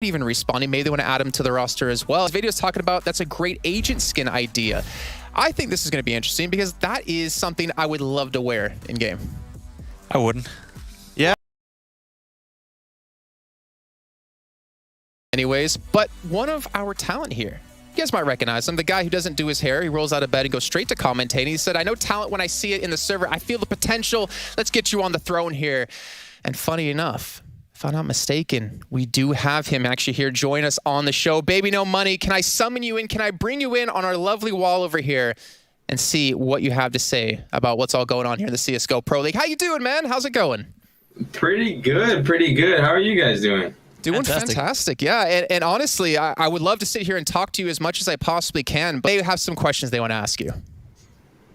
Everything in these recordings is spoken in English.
even responding. Maybe they want to add him to the roster as well. This video is talking about that's a great agent skin idea. I think this is going to be interesting because that is something I would love to wear in game. I wouldn't. Yeah. Anyways, but one of our talent here, you guys might recognize him, the guy who doesn't do his hair. He rolls out of bed and goes straight to commentating. He said, I know talent when I see it in the server. I feel the potential. Let's get you on the throne here. And funny enough, if I'm not mistaken, we do have him actually here join us on the show. Baby No Money, can I summon you in? Can I bring you in on our lovely wall over here and see what you have to say about what's all going on here in the CSGO Pro League? How you doing, man? How's it going? Pretty good, pretty good. How are you guys doing? Doing fantastic. Yeah, and honestly, I would love to sit here and talk to you as much as I possibly can, but they have some questions they want to ask you.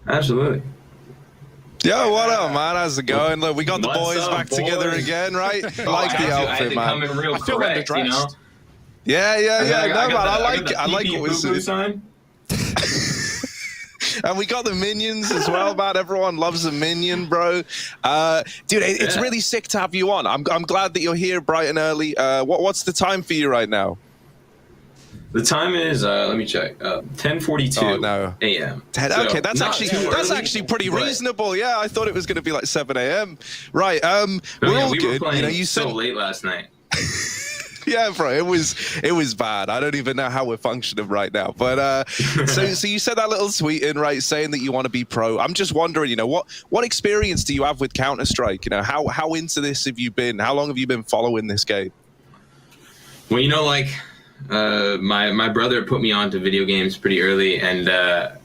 Absolutely. Yo, what up, man? How's it going? Look, we got the boys back together again, right? I like the outfit, man. I feel correct, you know? Yeah. No, man, I like what we're seeing. And we got the minions as well, man. Everyone loves a minion, bro. Dude, it's really sick to have you on. I'm glad that you're here bright and early. What's the time for you right now? The time is, let me check, 10:42 a.m. Okay, that's actually pretty reasonable. Yeah, I thought it was going to be like 7 a.m. Right, we're all good. Were playing you so late last night. Yeah, bro, it was bad. I don't even know how we're functioning right now. But so you said that little tweet in, right, saying that you want to be pro. I'm just wondering, you know, what experience do you have with Counter-Strike? You know, how into this have you been? How long have you been following this game? Well, you know, like my brother put me on to video games pretty early, and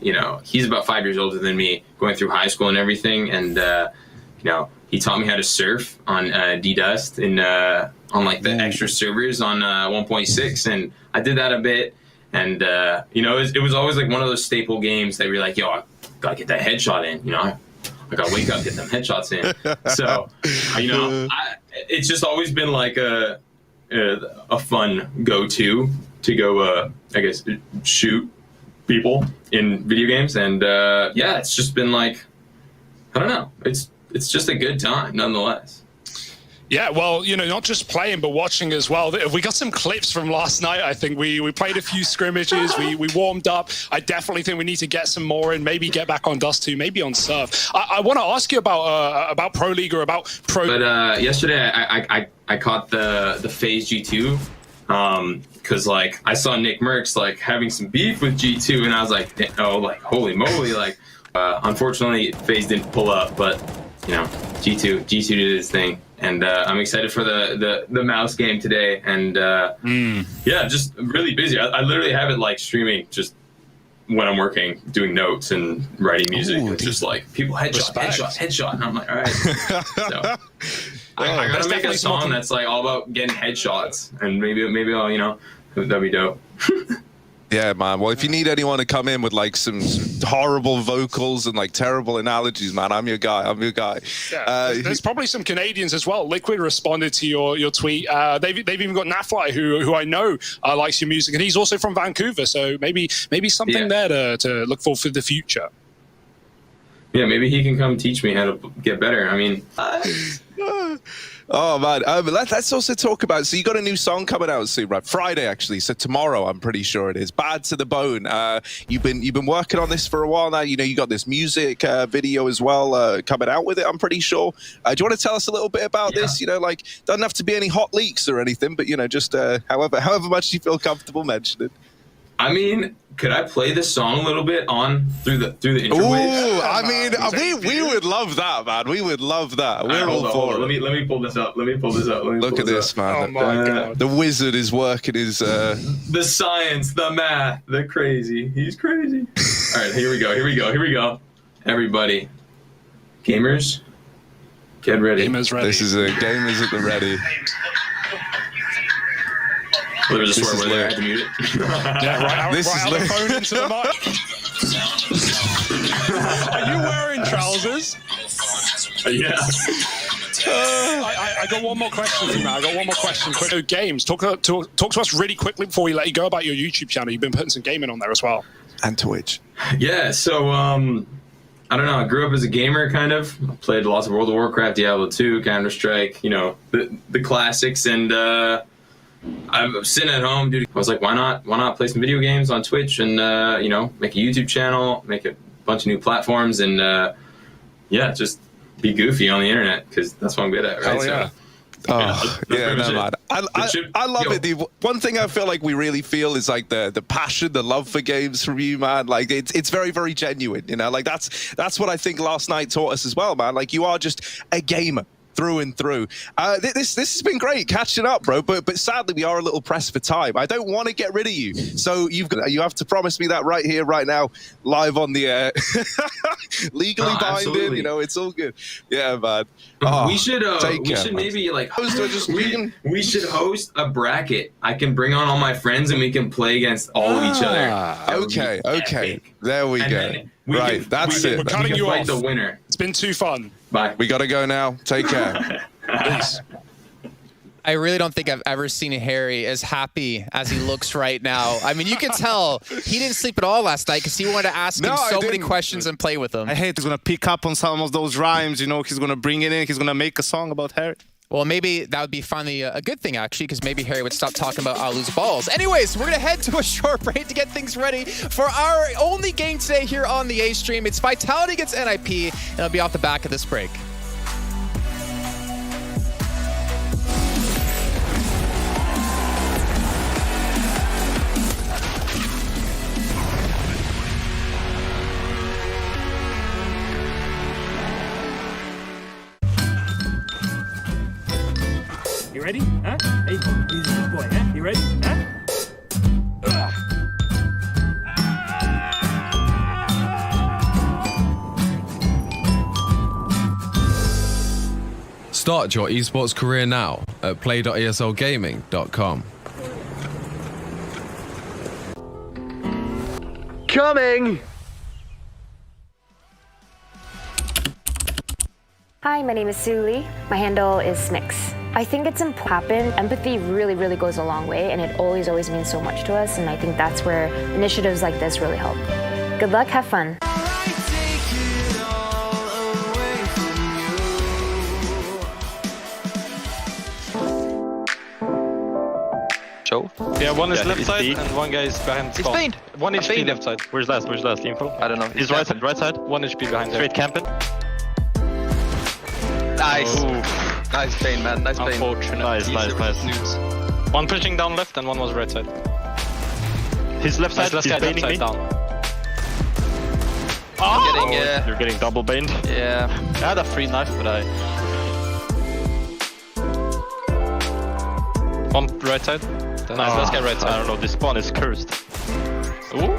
you know, he's about 5 years older than me, going through high school and everything, and you know, he taught me how to surf on D-Dust and on like the extra servers on 1.6, and I did that a bit, and you know, it was always like one of those staple games that you're like, yo, I gotta get that headshot in, you know, I gotta wake up, get them headshots in. So you know, it's just always been like a fun go-to to go, I guess, shoot people in video games, and yeah, it's just been like, I don't know, it's just a good time nonetheless. Yeah, well, you know, not just playing, but watching as well. We got some clips from last night. I think we played a few scrimmages. We warmed up. I definitely think we need to get some more in, maybe get back on Dust 2, maybe on Surf. I want to ask you about Pro League or about Pro... But yesterday, I caught the FaZe G2, because, like, I saw Nick Merckx, like, having some beef with G2, and I was like, oh, like, holy moly, like, unfortunately, FaZe didn't pull up, but, you know, G2 did his thing. And I'm excited for the mouse game today, and yeah, just really busy. I literally have it like streaming just when I'm working, doing notes and writing music. Ooh, it's just like people headshot, and I'm like, all right. So I gotta make a song that's like all about getting headshots, and maybe I'll, you know, that'd be dope. Yeah, man. Well, if you need anyone to come in with like some horrible vocals and like terrible analogies, man, I'm your guy. Yeah, there's probably some Canadians as well. Liquid responded to your tweet. They've even got Nafly, who I know likes your music, and he's also from Vancouver. So maybe something there to look for the future. Yeah, maybe he can come teach me how to get better. I mean. Oh man, let's also talk about. So you got a new song coming out soon, right? Friday, actually. So tomorrow, I'm pretty sure it is. Bad to the Bone. You've been working on this for a while now. You know, you got this music video as well coming out with it. I'm pretty sure. Do you want to tell us a little bit about this? You know, like doesn't have to be any hot leaks or anything, but you know, just however much you feel comfortable mentioning. I mean, could I play this song a little bit through the interwave? Ooh, I mean, we would love that, man. We would love that. We're all for it. Let me pull this up. Look at this, man. Oh my God. The wizard is working his. The science, the math, the crazy. He's crazy. All right, here we go. Everybody, gamers, get ready. Gamers ready. This is a gamers at the ready. There was a swear word there. I had to mute it. Yeah, right out the phone into the mic. Are you wearing trousers? Yeah. I got one more question for you, man. Quick. So games. Talk to us really quickly before we let you go about your YouTube channel. You've been putting some gaming on there as well. And Twitch. Yeah, so I don't know. I grew up as a gamer, kind of. I played lots of World of Warcraft, Diablo 2, Counter-Strike, you know, the classics, and I'm sitting at home, dude. I was like, why not play some video games on Twitch and you know, make a YouTube channel, make a bunch of new platforms, and yeah, just be goofy on the internet because that's what I'm good at, right? Hell yeah. So, Oh, yeah, no, man. I love Yo. it. The one thing I feel like we really feel is like the passion, the love for games from you, man. Like it's very, very genuine, you know. Like that's what I think last night taught us as well, man. Like you are just a gamer through and through. This has been great catching up, bro. But sadly, we are a little pressed for time. I don't want to get rid of you, so you have to promise me that right here, right now, live on the air, legally binding. Absolutely. You know, it's all good. Yeah, man. We should man. maybe like we we should host a bracket. I can bring on all my friends and we can play against all of each other. That would be Okay. epic. There we And go. then we Right, can- that's we it. can- We're cutting we can you fight off. the winner. It's been too fun. Bye. We gotta go now. Take care. Peace. I really don't think I've ever seen Harry as happy as he looks right now. I mean, you could tell he didn't sleep at all last night because he wanted to ask him No, I so many didn't. questions and play with him. I hate he's gonna pick up on some of those rhymes. You know, he's gonna bring it in. He's gonna make a song about Harry. Well, maybe that would be finally a good thing, actually, because maybe Harry would stop talking about Alu's balls. Anyways, we're going to head to a short break to get things ready for our only game today here on the A stream. It's Vitality against NIP, and it'll be off the back of this break. You ready? Huh? Hey, he's a good boy, huh? You ready? Huh? Start your esports career now at play.eslgaming.com. Coming! Hi, my name is Sue Lee. My handle is Smix. I think it's important. Empathy really, really goes a long way, and it always means so much to us, and I think that's where initiatives like this really help. Good luck, have fun. Show. Yeah, one is left side and one guy is behind spawn. He's pained. 1 HP pained. left side. Where's last? Info? I don't know. He's right side. 1 HP behind there. Straight camping. Nice. Ooh. Nice pain, man. Nice pain. Unfortunate. Nice. Snooze. One pushing down left and one was right side. His left side, he's baiting me. Down. Oh! Getting, You're getting double baned. yeah. I had a free knife, but I... One right side. Nice, let's get right side. I don't know, this spawn is cursed. Ooh!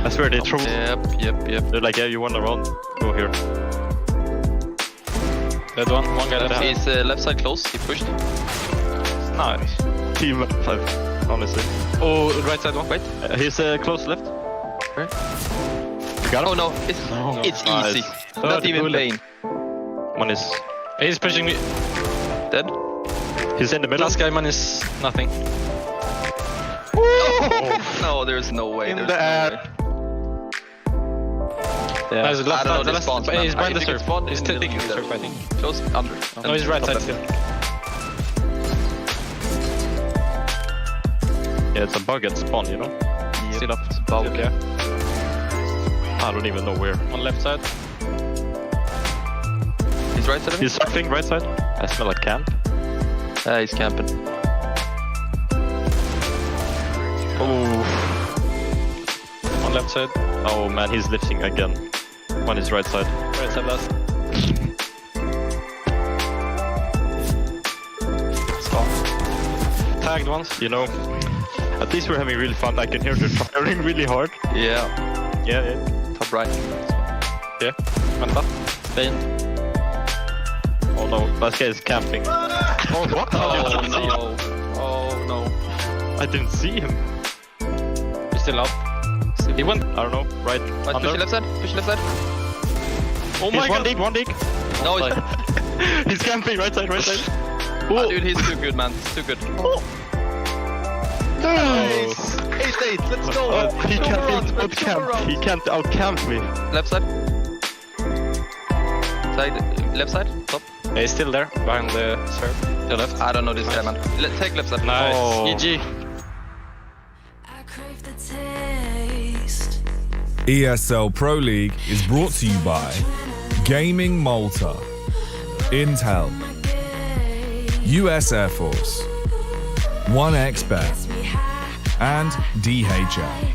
I swear they throw... Yep. They're like, yeah, you won the round. Go here. That one guy that He's left side close. He pushed. Nice. Team 5, honestly. Oh, right side one. Wait. He's close left. Where? Got him. Oh no, it's Nice. easy. Third Not even bullet. pain. One is... He's pushing me. Dead. He's in the middle. Last guy, man, is nothing. No, there's no way. In There's the no air. way. Yeah. Nice, left I don't know side, this spawns, He's man. behind the If you surf. get spawned He's in the taking the middle, surf, I think. Close, under. No, he's right side still. Yeah, it's a bug at spawn, you know? Yep. Still up. It's a bug. Okay. I don't even know where. On left side. He's right side of me? He's surfing, right side. I smell a camp. He's camping. Oh. On left side. Oh man, he's lifting again. One is right side. Right side last. Spawn. Tagged once, you know. At least we're having really fun. I can hear they're firing really hard. Yeah. Yeah. Top right. Yeah. Vänta. Bane. Oh no, that guy is camping. Oh, what? Oh no. Oh no. I didn't see him. He's still up. He went, I don't know, right Push under. your left side. Push your left side. Oh my god. One dig. No, he's... He's camping, right side. Oh, dude, he's too good, man. Too good. Nice! 8-8, let's go! He can't out-camp. He can't out-camp me. Left side. Left side, top. Yeah, he's still there, behind the surf. Your left. I don't know this guy, man. Take left side. Nice. Oh. GG. ESL Pro League is brought to you by Gaming Malta, Intel, US Air Force, 1xBet, and DHL.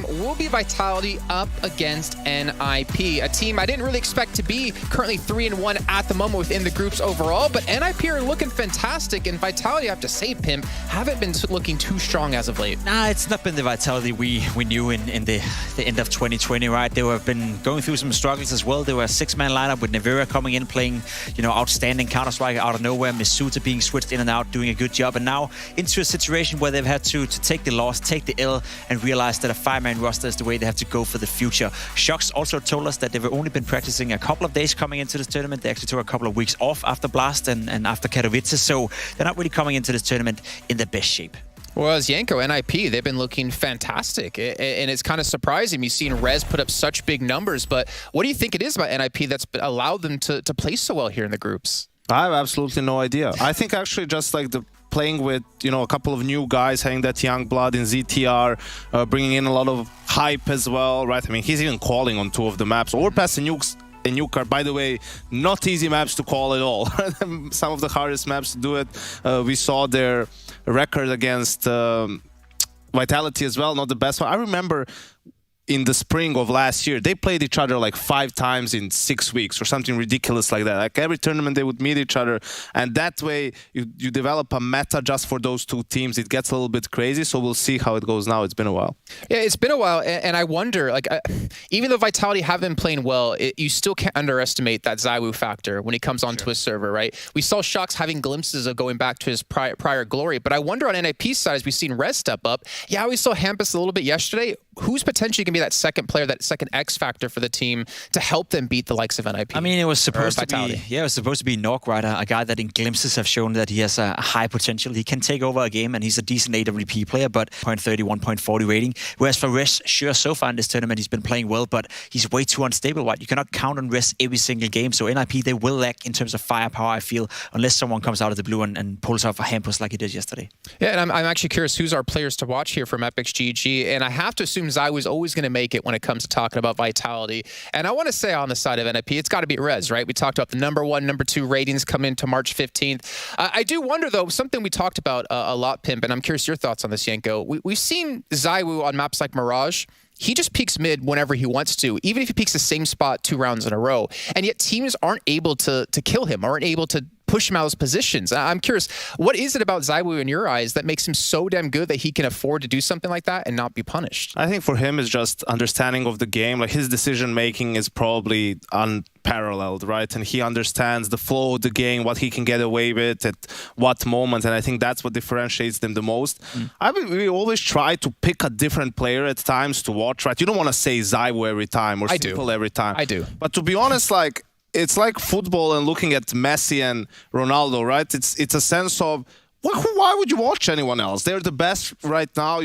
Will be Vitality up against NIP, a team I didn't really expect to be currently 3-1 at the moment within the groups overall, but NIP are looking fantastic, and Vitality, I have to say, Pimp, haven't been looking too strong as of late. Nah, it's not been the Vitality we knew in the end of 2020, right? They have been going through some struggles as well. They were a six-man lineup with Nevera coming in, playing, outstanding Counter-Strike out of nowhere, Misuta being switched in and out, doing a good job, and now into a situation where they've had to take the loss, take the L, and realize that a five-man roster is the way they have to go for the future. Shocks also told us that they've only been practicing a couple of days coming into this tournament. They actually took a couple of weeks off after Blast and after Katowice, so they're not really coming into this tournament in the best shape. Whereas Yanko, NIP, they've been looking fantastic, and it's kind of surprising. You've seen Rez put up such big numbers, but what do you think it is about NIP that's allowed them to play so well here in the groups? I have absolutely no idea. I think actually just like the playing with, a couple of new guys, having that young blood in ZTR, bringing in a lot of hype as well, right? I mean, he's even calling on two of the maps. Overpass and Nuke are, by the way, not easy maps to call at all. Some of the hardest maps to do it. We saw their record against Vitality as well, not the best one. I remember in the spring of last year, they played each other like 5 times in 6 weeks or something ridiculous like that. Like every tournament they would meet each other, and that way you develop a meta just for those two teams. It gets a little bit crazy, so we'll see how it goes now. It's been a while. Yeah, it's been a while, and I wonder, like, even though Vitality have been playing well, you still can't underestimate that ZywOo factor when he comes onto a server, right? We saw Shocks having glimpses of going back to his prior glory, but I wonder on NIP's side, as we've seen Rez step up, yeah, we saw Hampus a little bit yesterday. Who's potentially going to be that second player, that second X factor for the team to help them beat the likes of NIP? I mean, it was supposed to be, it was supposed to be Nok, right? A guy that in glimpses have shown that he has a high potential. He can take over a game, and he's a decent AWP player, but 0.30, 1.40 rating. Whereas for Rez, sure, so far in this tournament, he's been playing well, but he's way too unstable, right? You cannot count on Rez every single game. So NIP, they will lack in terms of firepower, I feel, unless someone comes out of the blue and pulls off a Hampus like he did yesterday. Yeah, and I'm actually curious who's our players to watch here from Epic's GG, and I have to assume ZywOo is always going to make it when it comes to talking about Vitality. And I want to say on the side of NIP, it's got to be Rez, right? We talked about the number 1, number 2 ratings come into March 15th. I do wonder, though, something we talked about a lot, Pimp, and I'm curious your thoughts on this, Yanko. We've seen ZywOo on maps like Mirage. He just peaks mid whenever he wants to, even if he peaks the same spot 2 rounds in a row. And yet teams aren't able to kill him, aren't able to push him out of those positions. I'm curious, what is it about ZywOo in your eyes that makes him so damn good that he can afford to do something like that and not be punished? I think for him it's just understanding of the game. Like his decision making is probably unparalleled, right? And he understands the flow of the game, what he can get away with at what moment, and I think that's what differentiates them the most. We always try to pick a different player at times to watch, right? You don't want to say ZywOo every time or Simple every time. I do. But to be honest, like, it's like football and looking at Messi and Ronaldo, right? It's a sense of, why would you watch anyone else? They're the best right now,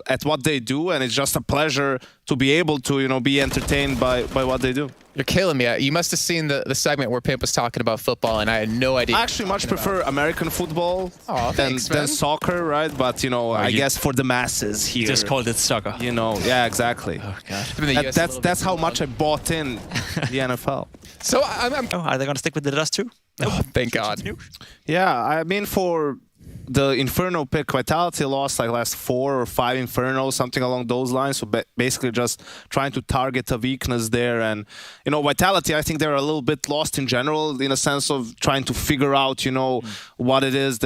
at what they do, and it's just a pleasure to be able to, be entertained by what they do. You're killing me. You must have seen the segment where Pimp was talking about football, and I had no idea. I actually much prefer American football than soccer, right? But, I guess for the masses here. Just called it soccer. Yeah, exactly. Oh, God. That's how much I bought in the NFL. So are they going to stick with the Dust too? Oh, thank God. Yeah, I mean, for the Inferno pick, Vitality lost like last 4 or 5 Infernos, something along those lines. So basically just trying to target a weakness there. And, Vitality, I think they're a little bit lost in general in a sense of trying to figure out, what it is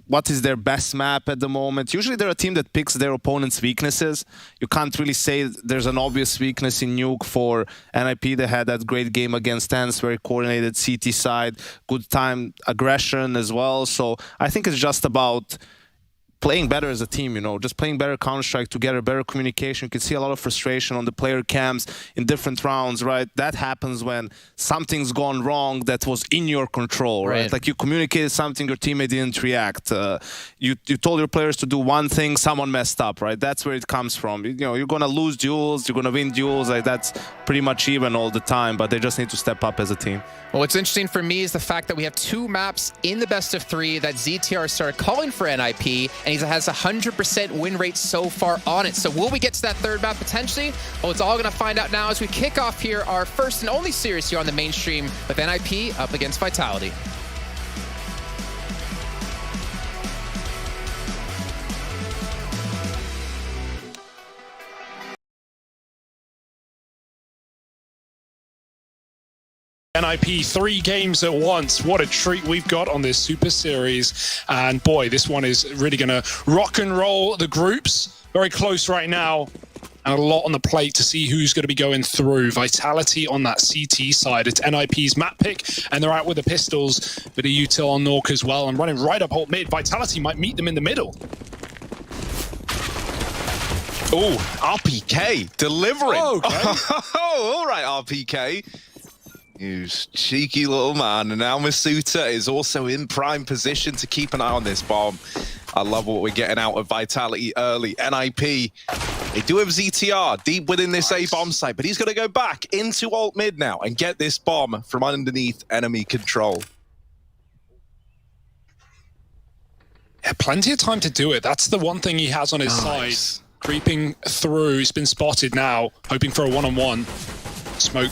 what is their best map at the moment. Usually they're a team that picks their opponent's weaknesses. You can't really say there's an obvious weakness in Nuke. For NIP, they had that great game against Tense, very coordinated CT side, good time aggression as well. So I think it's just about playing better as a team, you know, just playing better Counter-Strike together, better communication. You can see a lot of frustration on the player cams in different rounds, right? That happens when something's gone wrong that was in your control, right? Like you communicated something, your teammate didn't react. You told your players to do one thing, someone messed up, right? That's where it comes from. You know, you're going to lose duels, you're going to win duels. Like that's pretty much even all the time, but they just need to step up as a team. Well, what's interesting for me is the fact that we have 2 maps in the best of 3 that ZTR started calling for NIP, and he has 100% win rate so far on it. So will we get to that 3rd map potentially? Well, it's all going to find out now as we kick off here our first and only series here on the mainstream with NIP up against Vitality. NIP 3 games at once. What a treat we've got on this Super Series. And boy, this one is really going to rock and roll the groups. Very close right now. And a lot on the plate to see who's going to be going through. Vitality on that CT side. It's NIP's map pick, and they're out with the pistols. Bit of util on Nork as well, and running right up alt mid. Vitality might meet them in the middle. Oh, RPK delivering. Oh, okay. Oh, all right, RPK. You cheeky little man. And now Masuta is also in prime position to keep an eye on this bomb. I love what we're getting out of Vitality early. NIP, they do have ZTR deep within this A bomb site, but he's going to go back into alt mid now and get this bomb from underneath enemy control. Yeah, plenty of time to do it. That's the one thing he has on his side. Creeping through, he's been spotted now, hoping for a one-on-one. Smoke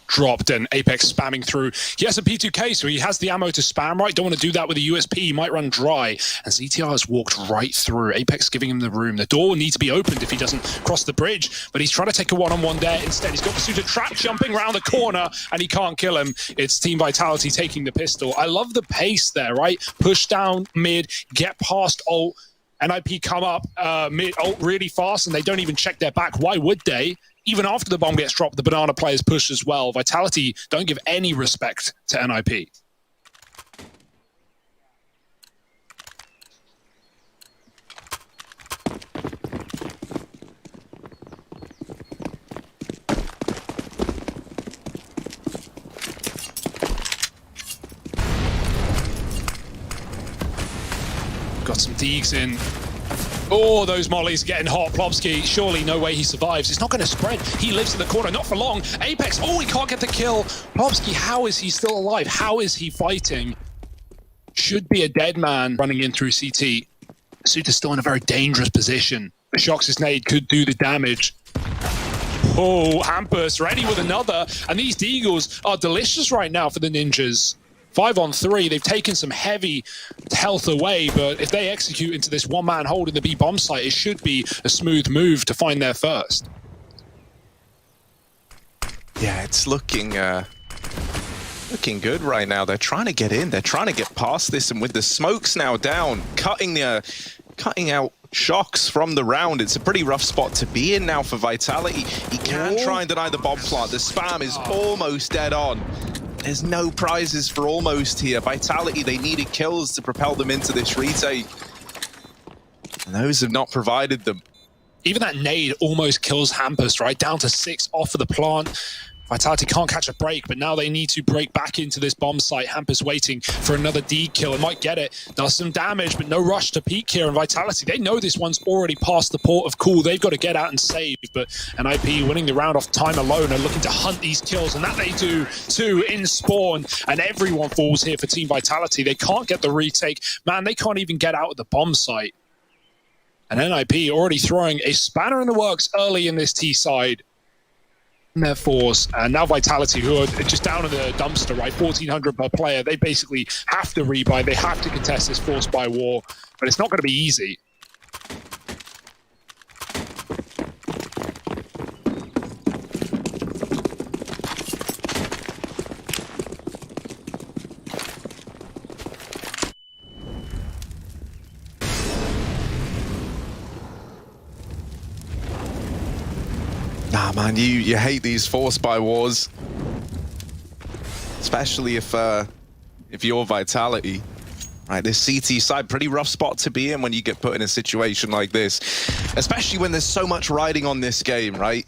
dropped and Apex spamming through. He has a P2K, so he has the ammo to spam, right? Don't want to do that with a USP. He might run dry. And ZTR has walked right through. Apex giving him the room. The door will need to be opened if he doesn't cross the bridge, but he's trying to take a one-on-one there. Instead, he's got Masuta trap jumping around the corner, and he can't kill him. It's Team Vitality taking the pistol. I love the pace there, right? Push down mid, get past ult. NIP come up mid ult really fast, and they don't even check their back. Why would they? Even after the bomb gets dropped, the banana players push as well. Vitality don't give any respect to NIP. Got some Deegs in. Oh, those mollies getting hot. Plopsky, surely no way he survives. It's not going to spread. He lives in the corner, not for long. Apex, oh, he can't get the kill. Plopsky, how is he still alive? How is he fighting? Should be a dead man running in through CT. Suita's still in a very dangerous position. The Shox's nade could do the damage. Oh, Hampus ready with another. And these Deagles are delicious right now for the Ninjas. 5-on-3, they've taken some heavy health away, but if they execute into this one-man hold in the B bomb site, it should be a smooth move to find their first. Yeah, it's looking good right now. They're trying to get in. They're trying to get past this, and with the smokes now down, cutting out Shox from the round. It's a pretty rough spot to be in now for Vitality. He can try and deny the bomb plant. The spam is almost dead on. There's no prizes for almost here. Vitality, they needed kills to propel them into this retake. And those have not provided them. Even that nade almost kills Hampus, right? Down to 6 off of the plant. Vitality can't catch a break, but now they need to break back into this bomb site. Hampus waiting for another D kill. It might get it. Does some damage, but no rush to peek here. And Vitality, they know this one's already past the port of call. They've got to get out and save. But NIP winning the round off time alone and looking to hunt these kills. And that they do, too, in spawn. And everyone falls here for Team Vitality. They can't get the retake. Man, they can't even get out of the bomb site. And NIP already throwing a spanner in the works early in this T side. Their force, and now Vitality, who are just down in the dumpster, right? 1,400 per player. They basically have to rebuy. They have to contest this force by war, but it's not going to be easy. Nah, man, you hate these force by wars, especially if you're Vitality. Right, this CT side, pretty rough spot to be in when you get put in a situation like this, especially when there's so much riding on this game, right?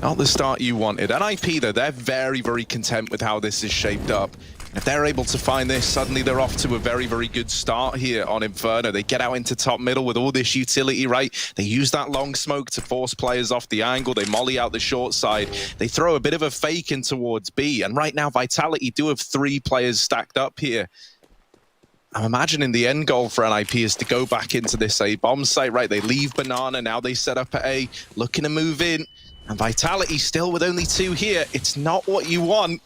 Not the start you wanted. NIP, though, they're very, very content with how this is shaped up. If they're able to find this, suddenly they're off to a very, very good start here on Inferno. They get out into top middle with all this utility, right? They use that long smoke to force players off the angle. They molly out the short side. They throw a bit of a fake in towards B. And right now, Vitality do have 3 players stacked up here. I'm imagining the end goal for NIP is to go back into this A bomb site, right? They leave Banana. Now they set up at A, looking to move in. And Vitality still with only 2 here. It's not what you want.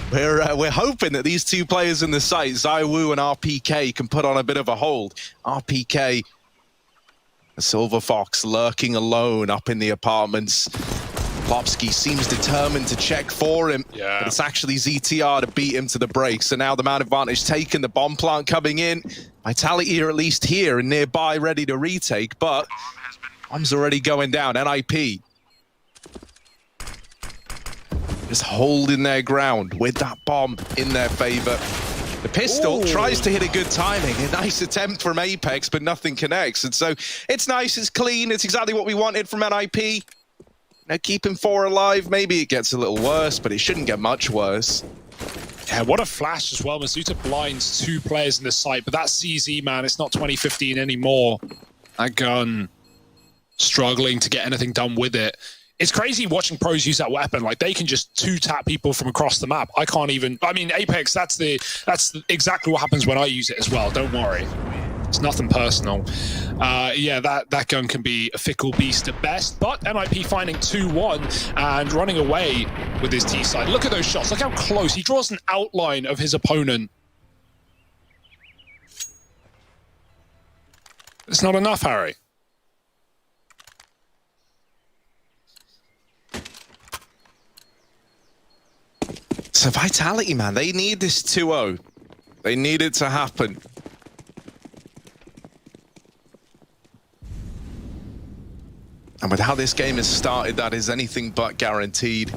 We're hoping that these 2 players in the site, ZywOo and RPK, can put on a bit of a hold. RPK, a Silver Fox lurking alone up in the apartments. Plopsky seems determined to check for him, but it's actually ZTR to beat him to the break. So now the man advantage taken, the bomb plant coming in. Vitality are at least here and nearby, ready to retake, but bomb's already going down. NIP just holding their ground with that bomb in their favor. The pistol tries to hit a good timing. A nice attempt from Apex, but nothing connects. And so it's nice, it's clean, it's exactly what we wanted from NIP. Now keeping 4 alive, maybe it gets a little worse, but it shouldn't get much worse. Yeah, what a flash as well. Masuta blinds 2 players in the site, but that CZ, man, it's not 2015 anymore. That gun, struggling to get anything done with it. It's crazy watching pros use that weapon. Like, they can just 2-tap people from across the map. I can't even... I mean, Apex, that's exactly what happens when I use it as well. Don't worry. It's nothing personal. Yeah, that gun can be a fickle beast at best, but NIP finding 2-1 and running away with his T side. Look at those shots. Look how close. He draws an outline of his opponent. It's not enough, Harry. So Vitality, man, they need this 2-0. They need it to happen. And with how this game has started, that is anything but guaranteed.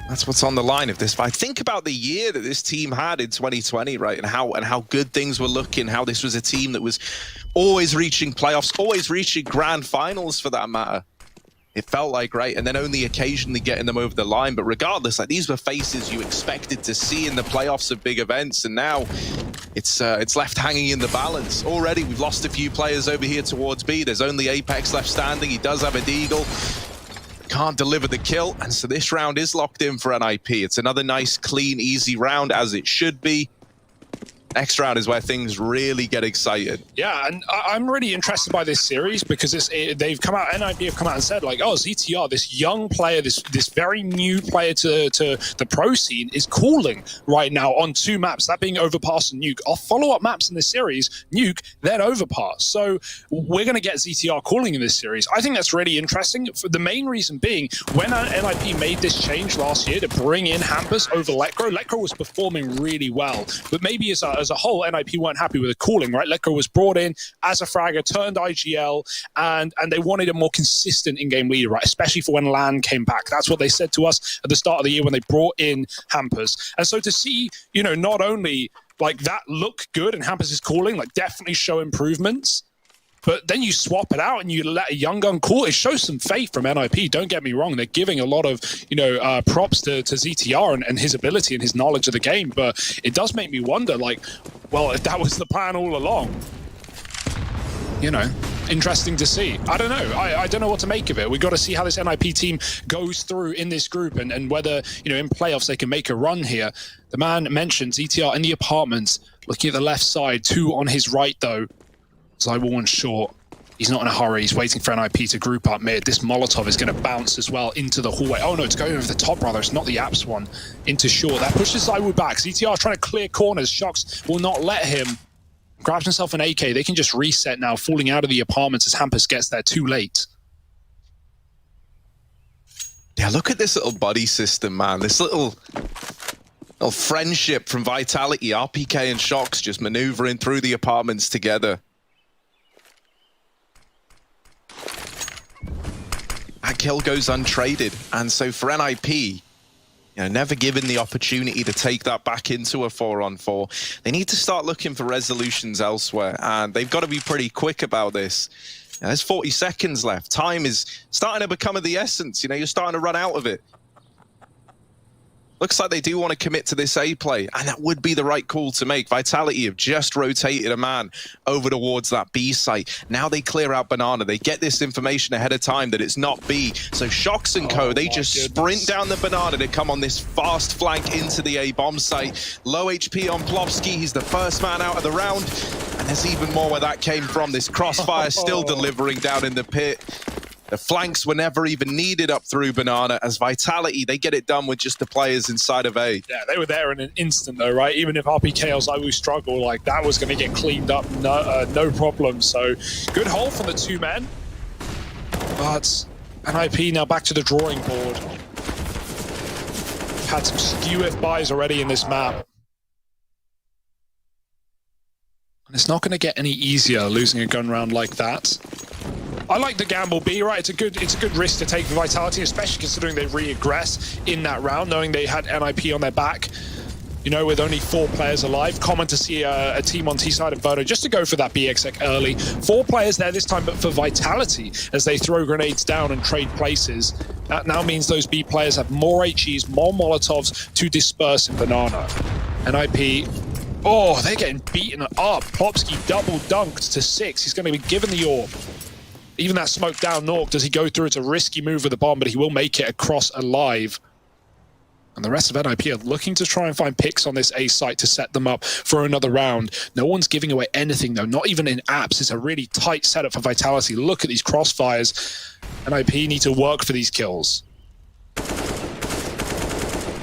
That's what's on the line of this fight. Think about the year that this team had in 2020, right? And how good things were looking, how this was a team that was always reaching playoffs, always reaching grand finals for that matter. It felt like, right? And then only occasionally getting them over the line. But regardless, like, these were faces you expected to see in the playoffs of big events. And now it's left hanging in the balance. Already, we've lost a few players over here towards B. There's only Apex left standing. He does have a deagle. Can't deliver the kill. And so this round is locked in for NIP. It's another nice, clean, easy round, as it should be. Next round is where things really get excited. Yeah, and I'm really interested by this series because they've come out, NIP have come out and said, like, oh, ZTR, this young player, this very new player to the pro scene is cooling right now on 2 maps, that being Overpass and Nuke. Our follow-up maps in this series, Nuke, then Overpass. So we're going to get ZTR cooling in this series. I think that's really interesting. For the main reason being, when NIP made this change last year to bring in Hampus over Letgo was performing really well, but maybe as a whole, NIP weren't happy with the calling, right? Letgo was brought in as a fragger, turned IGL, and they wanted a more consistent in-game leader, right? Especially for when LAN came back. That's what they said to us at the start of the year when they brought in Hampus. And so to see, you know, not only like that look good and Hampus is calling, like definitely show improvements, but then you swap it out and you let a young gun call. It shows some faith from NIP. Don't get me wrong. They're giving a lot of, you know, props to ZTR and his ability and his knowledge of the game. But it does make me wonder, like, well, if that was the plan all along, you know, interesting to see. I don't know. I don't know what to make of it. We've got to see how this NIP team goes through in this group and whether, you know, in playoffs they can make a run here. The man mentioned ZTR in the apartments, looking at the left side, 2 on his right, though. ZywOo short. He's not in a hurry. He's waiting for NIP to group up mid. This Molotov is going to bounce as well into the hallway. Oh no, it's going over the top, rather. It's not the apps one. Into short. That pushes ZywOo back. ZTR trying to clear corners. Shocks will not let him. Grabs himself an AK. They can just reset now, falling out of the apartments as Hampus gets there too late. Yeah, look at this little buddy system, man. This little friendship from Vitality. RPK and Shocks just maneuvering through the apartments together. That kill goes untraded, and so for NIP, never given the opportunity to take that back into a 4-on-4. They need to start looking for resolutions elsewhere, and they've got to be pretty quick about this. There's 40 seconds left. Time is starting to become of the essence. You're starting to run out of it. Looks like they do want to commit to this A play, and that would be the right call to make. Vitality have just rotated a man over towards that B site. Now they clear out Banana. They get this information ahead of time that it's not B. So Shox and Co, they just sprint down the Banana to come on this fast flank into the A bomb site. Low HP on Plofsky. He's the first man out of the round. And there's even more where that came from. This crossfire still delivering down in the pit. The flanks were never even needed up through Banana, as Vitality, they get it done with just the players inside of A. Yeah, they were there in an instant though, right? Even if RPK or Zywoo struggle, like that was going to get cleaned up, no problem. So good hold from the two men. But NIP now back to the drawing board. Had some skew F-buys already in this map. And it's not going to get any easier losing a gun round like that. I like the gamble B, right? It's a good risk to take for Vitality, especially considering they re-aggress in that round, knowing they had NIP on their back. With only 4 players alive. Common to see a team on T-side of Bono just to go for that BXX early. 4 players there this time, but for Vitality, as they throw grenades down and trade places. That now means those B players have more HEs, more Molotovs to disperse in Banana. NIP, they're getting beaten up. Plopsky double dunked to 6. He's going to be given the AWP. Even that smoke down Nork, does he go through? It's a risky move with the bomb, but he will make it across alive. And the rest of NIP are looking to try and find picks on this A site to set them up for another round. No one's giving away anything, though, not even in apps. It's a really tight setup for Vitality. Look at these crossfires. NIP need to work for these kills.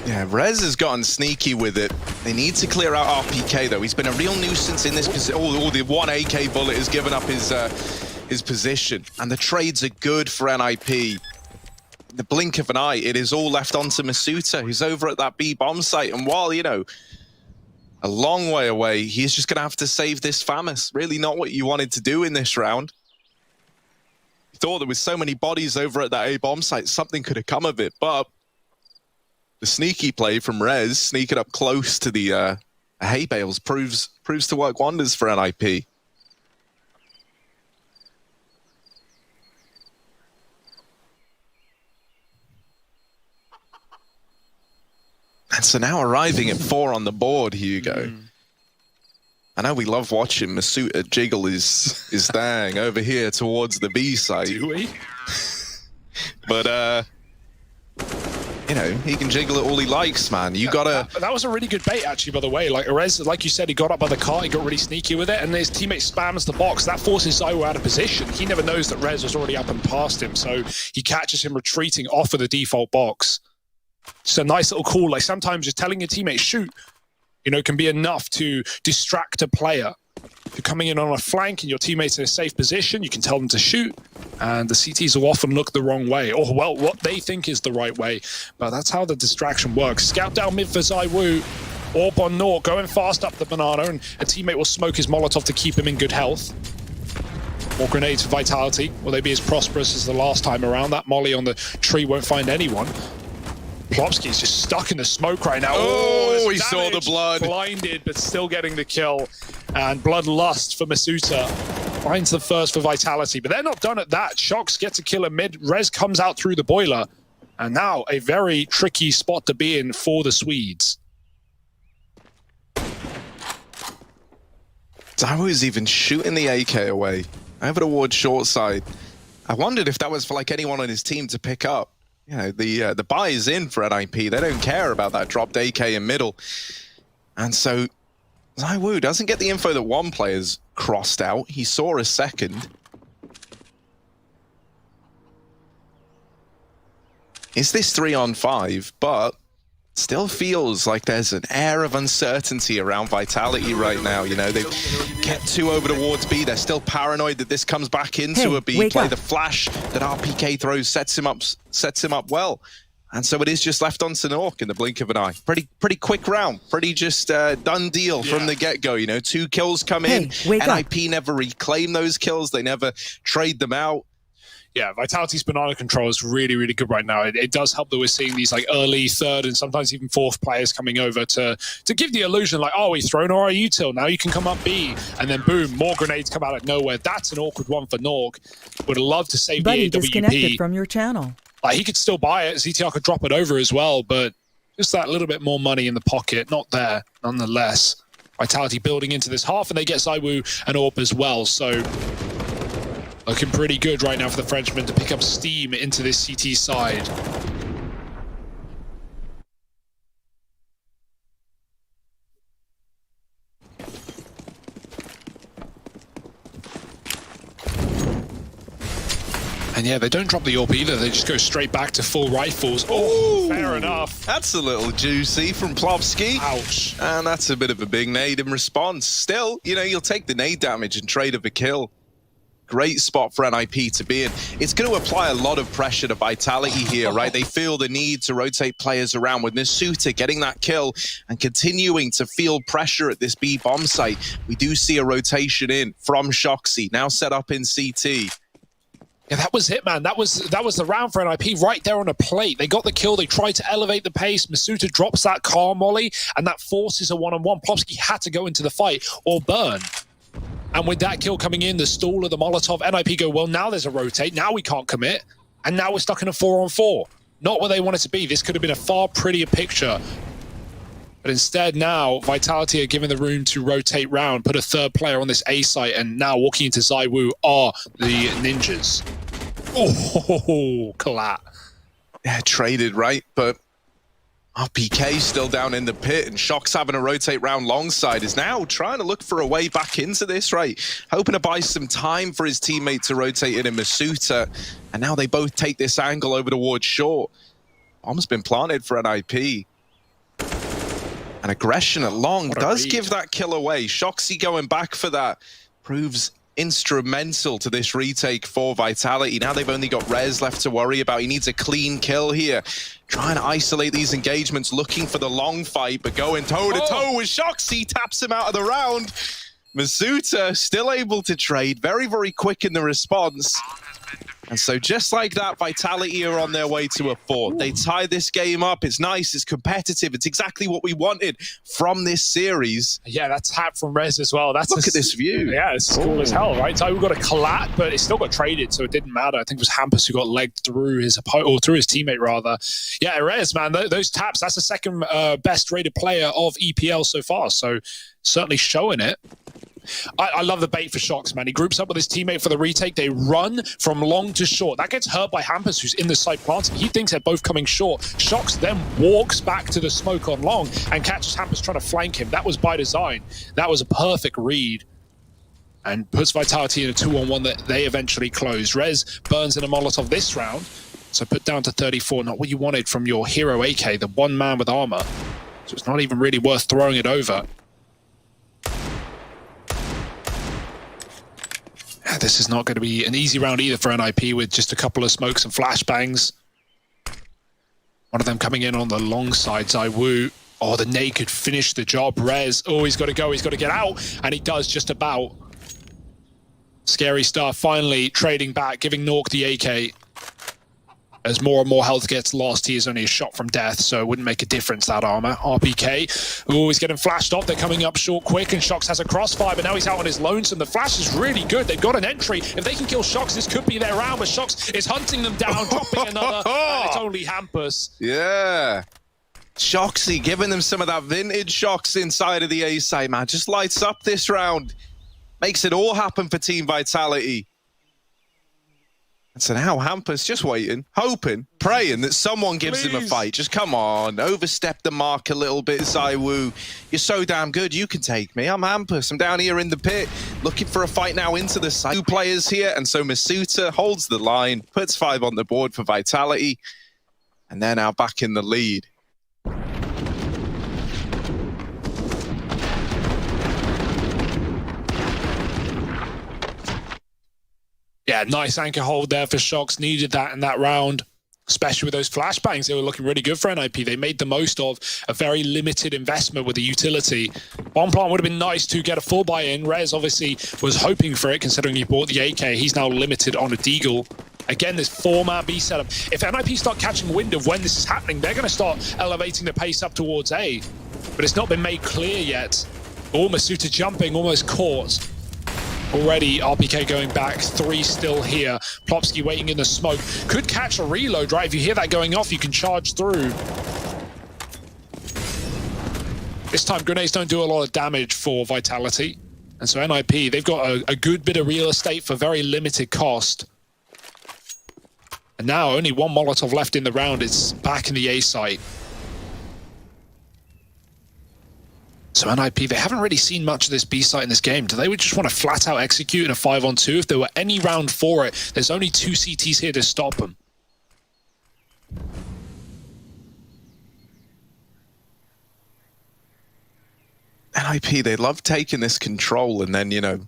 Yeah, Rez has gotten sneaky with it. They need to clear out RPK, though. He's been a real nuisance in this because the one AK bullet has given up his position, and the trades are good for NIP. In the blink of an eye, it is all left onto Masuta, who's over at that B bomb site, and while, a long way away, he's just going to have to save this FAMAS. Really not what you wanted to do in this round. You thought there was so many bodies over at that A bomb site, something could have come of it, but the sneaky play from Rez, sneaking up close to the hay bales, proves to work wonders for NIP. And so now arriving at 4 on the board, Hugo. I know we love watching Masuta jiggle his thing over here towards the B site. Do we? But, he can jiggle it all he likes, man. You gotta... That was a really good bait, actually, by the way. Like, Arez, like you said, he got up by the car, he got really sneaky with it, and his teammate spams the box. That forces Zywoo out of position. He never knows that Rez was already up and past him, so he catches him retreating off of the default box. Just a nice little call. Like, sometimes just telling your teammate, shoot, can be enough to distract a player. If you're coming in on a flank and your teammate's in a safe position, you can tell them to shoot, and the CTs will often look the wrong way, or, well, what they think is the right way. But that's how the distraction works. Scout down mid for Zywoo. AWP on Nork, going fast up the Banana, and a teammate will smoke his Molotov to keep him in good health. More grenades for Vitality. Will they be as prosperous as the last time around? That molly on the tree won't find anyone. Plopsky's just stuck in the smoke right now. Oh, he saw the blood. Blinded, but still getting the kill. And Bloodlust for Masuta. Finds the first for Vitality, but they're not done at that. Shox gets a kill in mid. Rez comes out through the boiler. And now a very tricky spot to be in for the Swedes. Zywoo's even shooting the AK away over towards short side. I wondered if that was for like anyone on his team to pick up. The buy is in for NIP. They don't care about that dropped AK in middle. And so Zywoo doesn't get the info that one player's crossed out. He saw a second. Is this 3-on-5? But still feels like there's an air of uncertainty around Vitality right now. They've kept 2 over towards B. They're still paranoid that this comes back into a B play. The flash that RPK throws sets him up well. And so it is just left on to Nork in the blink of an eye. Pretty quick round. Pretty just done deal from the get-go. 2 kills come in. NIP never reclaim those kills. They never trade them out. Yeah, Vitality's banana control is really, really good right now. It does help that we're seeing these like early third and sometimes even fourth players coming over to give the illusion like, oh, he's thrown our util, now you can come up B, and then boom, more grenades come out of nowhere. That's an awkward one for Norg. Would love to save Buddy the disconnected AWP. from your channel. Like, he could still buy it. ZTR could drop it over as well, but just that little bit more money in the pocket, not there nonetheless. Vitality building into this half, and they get Zywoo and Orp as well, so looking pretty good right now for the Frenchmen to pick up steam into this CT side. And yeah, they don't drop the AWP either. They just go straight back to full rifles. Oh, fair enough. That's a little juicy from Plovsky. Ouch. And that's a bit of a big nade in response. Still, you know, you'll take the nade damage and trade of a kill. Great spot for NIP to be in. It's going to apply a lot of pressure to Vitality here, right? They feel the need to rotate players around with Nasuta getting that kill and continuing to feel pressure at this B bomb site. We do see a rotation in from Shoxy, now set up in CT. Yeah, that was it, man. That was the round for NIP right there on a plate. They got the kill. They tried to elevate the pace. Masuta drops that car molly, and that forces a one-on-one. Plovsky had to go into the fight or burn. And with that kill coming in, the stall of the Molotov, NIP go, well, now there's a rotate. Now we can't commit. And now we're stuck in a 4-on-4. Not where they want it to be. This could have been a far prettier picture. But instead now, Vitality are given the room to rotate round, put a third player on this A site, and now walking into Zywoo are the Ninjas. Oh, collat. Yeah, traded, right? But RPK still down in the pit, and Shock's having a rotate round long side, is now trying to look for a way back into this, right? Hoping to buy some time for his teammate to rotate in Masuta, and now they both take this angle over towards short. Bomb's been planted for NIP. And aggression at long does give that kill away. Shoxy going back for that proves instrumental to this retake for Vitality. Now they've only got Rez left to worry about. He needs a clean kill here. Trying to isolate these engagements, looking for the long fight, but going toe-to-toe with Shoxy, taps him out of the round. Masuta still able to trade, very, very quick in the response. And so just like that, Vitality are on their way to a 4. They tie this game up. It's nice. It's competitive. It's exactly what we wanted from this series. Yeah, that tap from Rez as well. Look at this view. Yeah, it's cool as hell, right? So we got a collat, but it still got traded, so it didn't matter. I think it was Hampus who got legged through his opponent, or through his teammate rather. Yeah, Rez, man, those taps, that's the second best rated player of EPL so far, so certainly showing it. I love the bait for Shox, man. He groups up with his teammate for the retake. They run from long to short. That gets hurt by Hampus, who's in the side planting. He thinks they're both coming short. Shox then walks back to the smoke on long and catches Hampus trying to flank him. That was by design. That was a perfect read and puts Vitality in a 2-on-1 that they eventually close. Rez burns in a Molotov this round, so put down to 34. Not what you wanted from your hero AK, the one man with armor. So it's not even really worth throwing it over. This is not going to be an easy round either for NIP with just a couple of smokes and flashbangs. One of them coming in on the long side, Zywoo. Oh, the nade could finish the job. Rez, oh, he's got to go, he's got to get out. And he does just about. Scary stuff, finally trading back, giving Nork the AK. As more and more health gets lost, he is only a shot from death, so it wouldn't make a difference, that armor. RPK, oh, he's getting flashed off. They're coming up short quick, and Shox has a crossfire, but now he's out on his lonesome. The flash is really good. They've got an entry. If they can kill Shox, this could be their round, but Shox is hunting them down, dropping another, and it's only Hampus. Yeah. Shoxy giving them some of that vintage Shox inside of the A side, man. Just lights up this round. Makes it all happen for Team Vitality. So now Hampus just waiting, hoping, praying that someone gives him a fight. Just come on, overstep the mark a little bit, Zywoo. You're so damn good, you can take me. I'm Hampus, I'm down here in the pit, looking for a fight now into the side. 2 players here, and so Masuta holds the line, puts 5 on the board for Vitality, and they're now back in the lead. Yeah, nice anchor hold there for Shox. Needed that in that round, especially with those flashbangs. They were looking really good for NIP. They made the most of a very limited investment with the utility. Bomb plant would have been nice to get a full buy-in. Rez obviously was hoping for it, considering he bought the AK. He's now limited on a deagle. Again, this 4-man B setup. If NIP start catching wind of when this is happening, they're going to start elevating the pace up towards A. But it's not been made clear yet. Masuta jumping, almost caught. Already, RPK going back, 3 still here. Plopsky waiting in the smoke. Could catch a reload, right? If you hear that going off, you can charge through. This time, grenades don't do a lot of damage for Vitality. And so NIP, they've got a good bit of real estate for very limited cost. And now, only 1 Molotov left in the round. It's back in the A site. So NIP, they haven't really seen much of this B site in this game. Do they would just want to flat out execute in a 5-on-2? If there were any round for it, there's only 2 CTs here to stop them. NIP, they love taking this control and then, you know,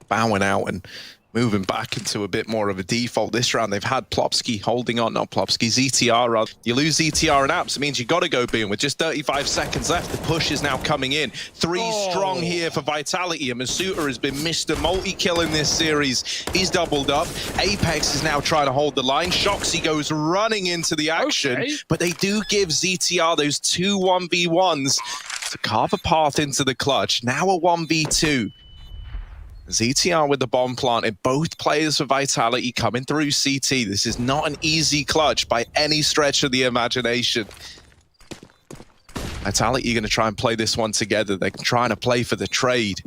bowing out and moving back into a bit more of a default. This round, they've had Plopsky holding on, not Plopsky, ZTR rather. You lose ZTR and apps, it means you got to go B, and with just 35 seconds left, the push is now coming in. 3 strong here for Vitality, and Masuta has been Mr. Multi-kill in this series. He's doubled up. Apex is now trying to hold the line. Shoxy goes running into the action, but they do give ZTR those 2 1v1s to carve a path into the clutch. Now a 1v2. ZTR with the bomb planted, both players for Vitality coming through CT. This is not an easy clutch by any stretch of the imagination. Vitality are going to try and play this one together. They're trying to play for the trade.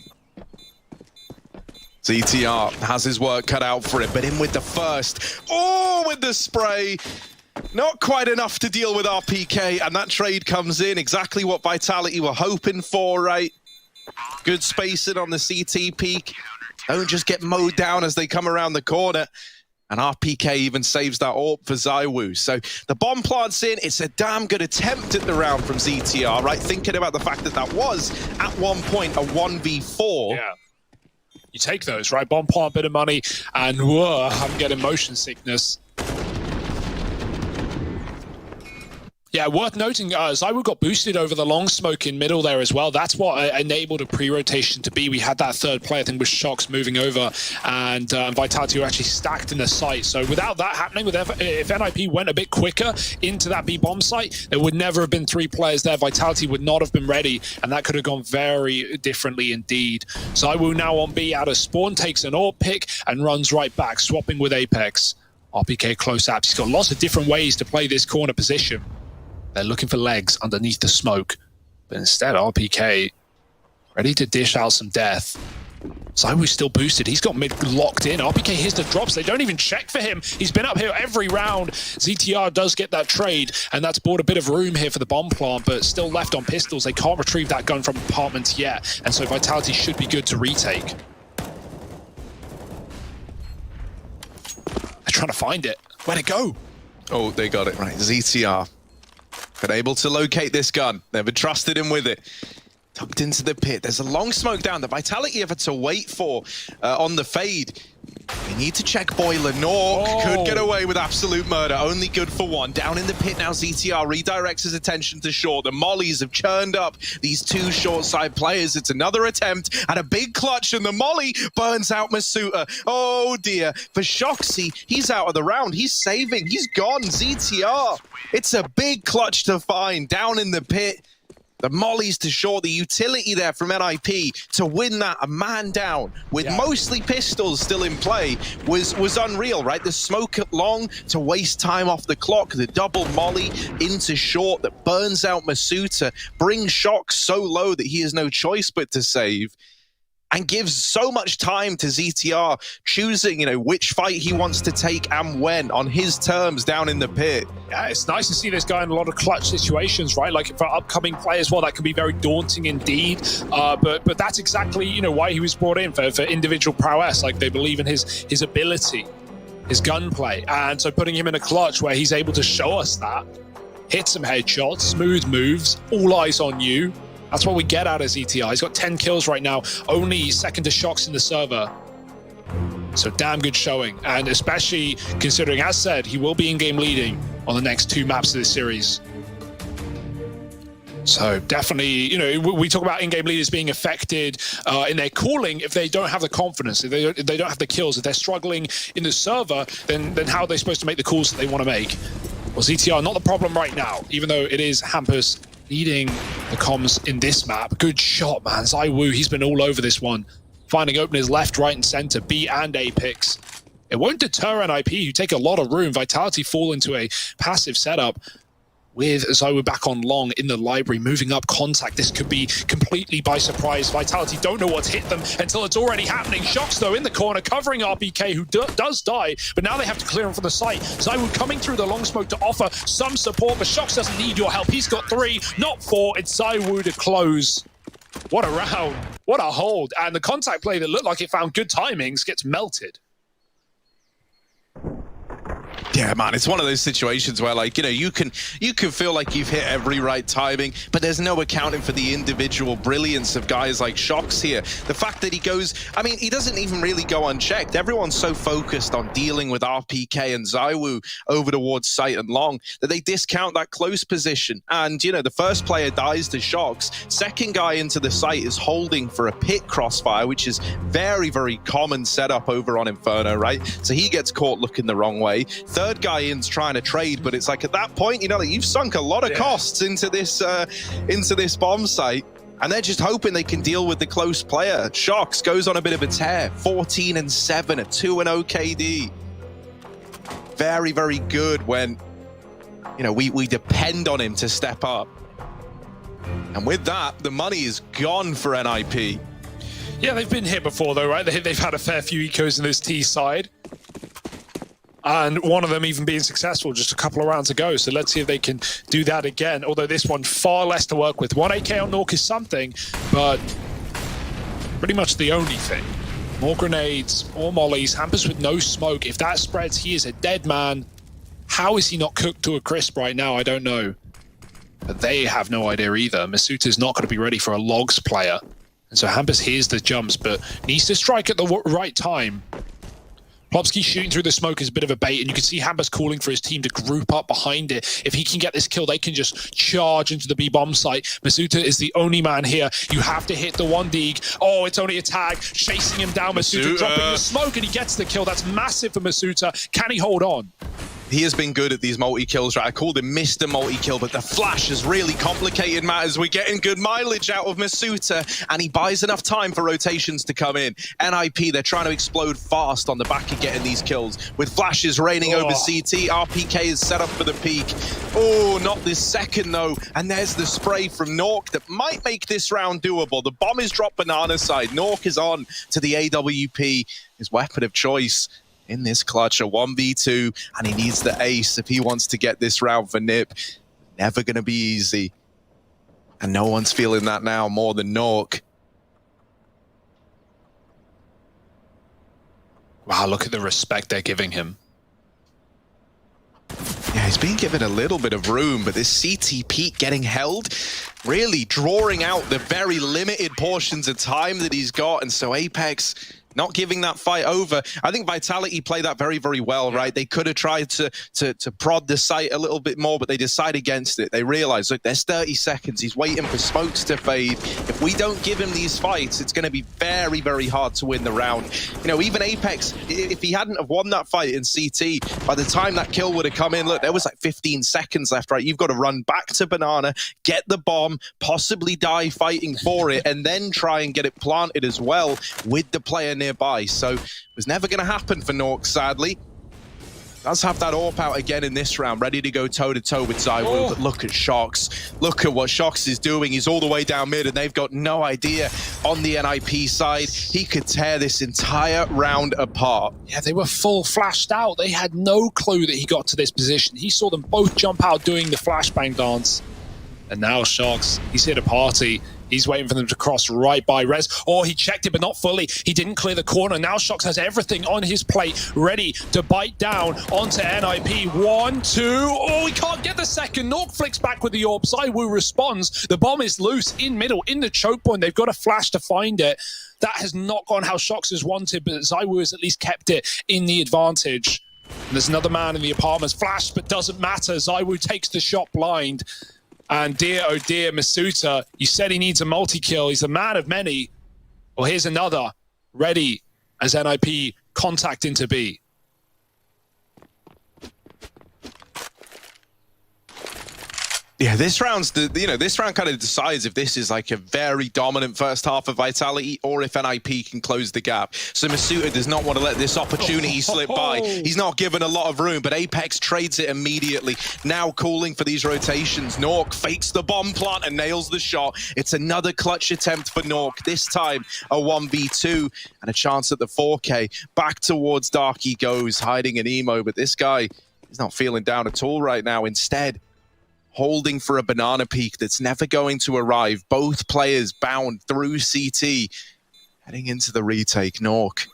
ZTR has his work cut out for it, but in with the first. Oh, with the spray. Not quite enough to deal with RPK, and that trade comes in. Exactly what Vitality were hoping for, right? Good spacing on the CT peak. Don't just get mowed down as they come around the corner. And RPK even saves that AWP for Zywoo. So the bomb plant's in. It's a damn good attempt at the round from ZTR, right? Thinking about the fact that that was, at one point, a 1v4. Yeah. You take those, right? Bomb plant, bit of money, and whoa, I'm getting motion sickness. Yeah, worth noting, Zywoo got boosted over the long smoke in middle there as well. That's what enabled a pre-rotation to be. We had that third player, I think, with Shox moving over, and Vitality were actually stacked in the site. So without that happening, if NIP went a bit quicker into that B-bomb site, there would never have been 3 players there. Vitality would not have been ready, and that could have gone very differently indeed. Zywoo now on B out of spawn, takes an AWP pick, and runs right back, swapping with Apex. RPK close apps. He's got lots of different ways to play this corner position. They're looking for legs underneath the smoke. But instead, RPK ready to dish out some death. Zywoo's still boosted. He's got mid locked in. RPK hears the drops. They don't even check for him. He's been up here every round. ZTR does get that trade, and that's bought a bit of room here for the bomb plant, but still left on pistols. They can't retrieve that gun from apartments yet, and so Vitality should be good to retake. They're trying to find it. Where'd it go? Oh, they got it right. ZTR. Been able to locate this gun. Never trusted him with it. Tucked into the pit. There's a long smoke down. The Vitality have had to wait for on the fade. We need to check Boiler. Nork could get away with absolute murder. Only good for 1. Down in the pit now, ZTR redirects his attention to short. The mollies have churned up these 2 short side players. It's another attempt at a big clutch, and the molly burns out Masuta. Oh dear. For Shoxy, he's out of the round. He's saving. He's gone. ZTR. It's a big clutch to find down in the pit. The mollies to shore, the utility there from NIP to win that a man down with mostly pistols still in play was unreal, right? The smoke at long to waste time off the clock, the double molly into short that burns out Masuta, brings Shock so low that he has no choice but to save, and gives so much time to ZTR choosing, you know, which fight he wants to take and when on his terms down in the pit. Yeah, it's nice to see this guy in a lot of clutch situations, right? Like for upcoming players, well, that can be very daunting indeed. But that's exactly, you know, why he was brought in for individual prowess. Like they believe in his ability, his gunplay, and so putting him in a clutch where he's able to show us that, hit some headshots, smooth moves, all eyes on you. That's what we get out of ZTR. He's got 10 kills right now, only second to Shox in the server. So damn good showing, and especially considering, as said, he will be in-game leading on the next 2 maps of this series. So definitely, you know, we talk about in-game leaders being affected in their calling if they don't have the confidence, if they don't have the kills, if they're struggling in the server, then how are they supposed to make the calls that they want to make? Well, ZTR not the problem right now, even though it is Hampus leading the comms in this map. Good shot, man. ZywOo, he's been all over this one, finding openers left, right, and center, B and A picks. It won't deter NIP, who take a lot of room. Vitality fall into a passive setup with ZywOo back on long in the library, moving up contact. This could be completely by surprise. Vitality don't know what's hit them until it's already happening. Shox, though, in the corner, covering RBK, who does die, but now they have to clear him from the site. ZywOo coming through the long smoke to offer some support, but Shox doesn't need your help. He's got 3, not 4. It's ZywOo to close. What a round. What a hold. And the contact play that looked like it found good timings gets melted. Yeah, man, it's one of those situations where, like, you know, you can feel like you've hit every right timing, but there's no accounting for the individual brilliance of guys like Shox here. The fact that he goes, I mean, he doesn't even really go unchecked. Everyone's so focused on dealing with RPK and ZywOo over towards site and long that they discount that close position. And, you know, the first player dies to Shox. Second guy into the site is holding for a pit crossfire, which is very, very common setup over on Inferno, right? So he gets caught looking the wrong way. Third guy in's trying to trade, but it's like at that point, you know, like you've sunk a lot of costs into this bomb site, and they're just hoping they can deal with the close player. Shox goes on a bit of a tear, 14-7, a 2-0 KD. Very, very good when, you know, we depend on him to step up. And with that, the money is gone for NIP. Yeah, they've been here before, though, right? They've had a fair few ecos in this T side. And one of them even being successful just a couple of rounds ago. So let's see if they can do that again. Although this one far less to work with. 1 AK on Nork is something, but pretty much the only thing. More grenades, more mollies, Hampus with no smoke. If that spreads, he is a dead man. How is he not cooked to a crisp right now? I don't know. But they have no idea either. Masuta is not going to be ready for a logs player. And so Hampus hears the jumps, but needs to strike at the right time. Plopsky shooting through the smoke is a bit of a bait, and you can see Hampus calling for his team to group up behind it. If he can get this kill, they can just charge into the B-bomb site. Masuta is the only man here. You have to hit the 1-dig. Oh, it's only a tag. Chasing him down, Masuta dropping the smoke, and he gets the kill. That's massive for Masuta. Can he hold on? He has been good at these multi-kills, right? I called him Mr. Multi-Kill, but the flash has really complicated matters. We're getting good mileage out of Masuta, and he buys enough time for rotations to come in. NIP, they're trying to explode fast on the back of getting these kills. With flashes raining over CT, RPK is set up for the peak. Oh, not this second, though. And there's the spray from Nork that might make this round doable. The bomb is dropped banana side. Nork is on to the AWP, his weapon of choice. In this clutch, a 1v2, and he needs the ace if he wants to get this round for NIP. Never going to be easy. And no one's feeling that now more than Nork. Wow, look at the respect they're giving him. Yeah, he's being given a little bit of room, but this CT peak getting held, really drawing out the very limited portions of time that he's got, and so Apex not giving that fight over. I think Vitality played that very, very well, right? They could have tried to prod the site a little bit more, but they decide against it. They realize, look, there's 30 seconds. He's waiting for smokes to fade. If we don't give him these fights, it's going to be very, very hard to win the round. You know, even Apex, if he hadn't have won that fight in CT, by the time that kill would have come in, look, there was like 15 seconds left, right? You've got to run back to Banana, get the bomb, possibly die fighting for it, and then try and get it planted as well with the player nearby. So it was never going to happen for Nork, sadly. Does have that AWP out again in this round, ready to go toe-to-toe with ZywOo, but look at Shox. Look at what Shox is doing. He's all the way down mid, and they've got no idea on the NIP side. He could tear this entire round apart. Yeah, they were full flashed out. They had no clue that he got to this position. He saw them both jump out doing the flashbang dance. And now Shox, he's here to party. He's waiting for them to cross right by Rez. Oh, he checked it, but not fully. He didn't clear the corner. Now Shox has everything on his plate, ready to bite down onto NIP. 1, 2. Oh, he can't get the second. Nork flicks back with the AWP. ZywOo responds. The bomb is loose in middle, in the choke point. They've got a flash to find it. That has not gone how Shox has wanted, but ZywOo has at least kept it in the advantage. And there's another man in the apartments. Flash, but doesn't matter. ZywOo takes the shot blind. And dear, oh dear, Masuta, you said he needs a multi-kill. He's a man of many. Well, here's another. Ready as NIP contact into B. Yeah, this round's this round kind of decides if this is like a very dominant first half of Vitality or if NIP can close the gap. So Masuta does not want to let this opportunity slip by. He's not given a lot of room, but Apex trades it immediately. Now calling for these rotations. Nork fakes the bomb plant and nails the shot. It's another clutch attempt for Nork. This time a 1v2 and a chance at the 4K. Back towards Dark he goes, hiding an emo, but this guy is not feeling down at all right now. Instead, holding for a banana peak that's never going to arrive. Both players bound through CT. Heading into the retake, Nork.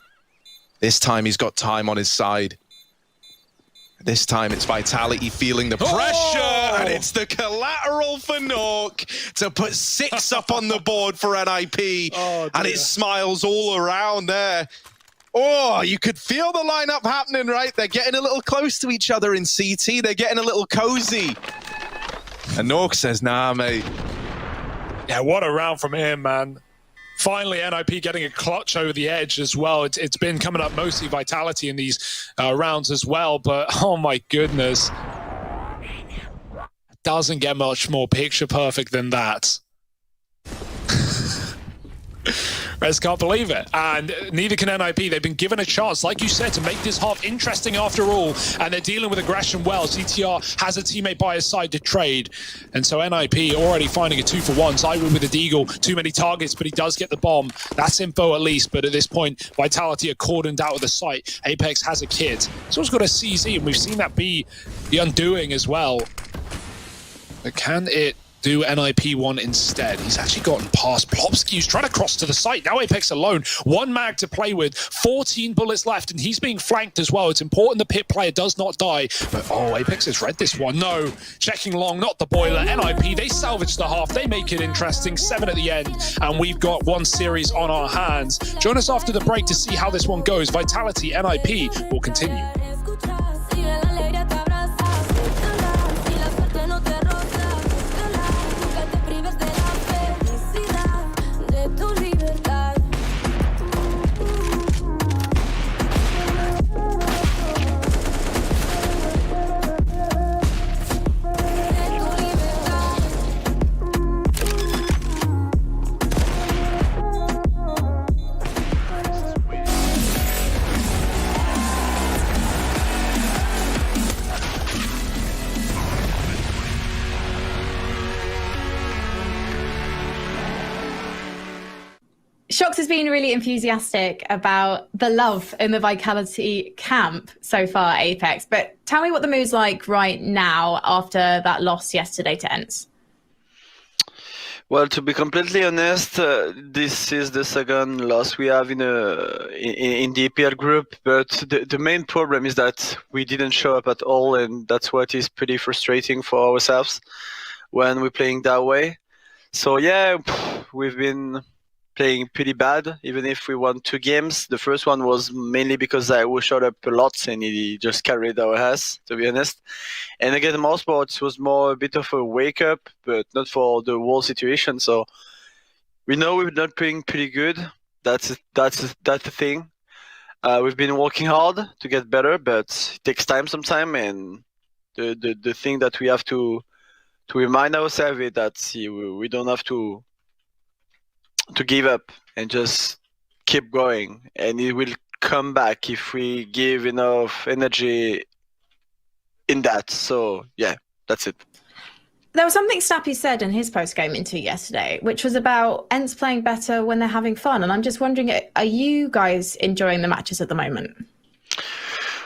This time he's got time on his side. This time it's Vitality feeling the pressure, and it's the collateral for Nork to put 6 up on the board for NIP. And it smiles all around there. Oh, you could feel the lineup happening, right? They're getting a little close to each other in CT. They're getting a little cozy. And Nork says, nah, mate. Yeah, what a round from him, man. Finally, NIP getting a clutch over the edge as well. It's been coming up mostly Vitality in these rounds as well, but oh my goodness. It doesn't get much more picture perfect than that. Rez can't believe it, and neither can NIP. They've been given a chance, like you said, to make this half interesting after all, and they're dealing with aggression well. CTR has a teammate by his side to trade, and so NIP already finding a 2-for-1. Zywood with a Deagle, too many targets, but he does get the bomb. That's info at least, but at this point, Vitality are cordoned out of the site. Apex has a kit. So it's got a CZ, and we've seen that be the undoing as well. But can it do NIP one instead? He's actually gotten past Plopsky, who's trying to cross to the site. Now Apex alone, 1 mag to play with, 14 bullets left, and he's being flanked as well. It's important the pit player does not die, but oh, Apex has read this one. No, checking long, not the boiler. NIP, they salvage the half, they make it interesting, 7 at the end, and we've got one series on our hands. Join us after the break to see how this one goes. Vitality, NIP will continue. Shox has been really enthusiastic about the love in the Vitality camp so far at Apex, but tell me what the mood's like right now after that loss yesterday to ENCE. Well, to be completely honest, this is the second loss we have in the EPL group, but the main problem is that we didn't show up at all, and that's what is pretty frustrating for ourselves when we're playing that way. So yeah, we've been playing pretty bad, even if we won 2 games. The first one was mainly because I showed up a lot and he just carried our ass, to be honest. And again, Mouseport was more a bit of a wake up, but not for the whole situation. So we know we're not playing pretty good. That's the thing. We've been working hard to get better, but it takes time sometimes. And the thing that we have to remind ourselves is that we don't have to give up and just keep going, and it will come back if we give enough energy in that. So yeah, that's it. There was something Snappy said in his post-game interview yesterday, which was about ENCE playing better when they're having fun, and I'm just wondering, are you guys enjoying the matches at the moment?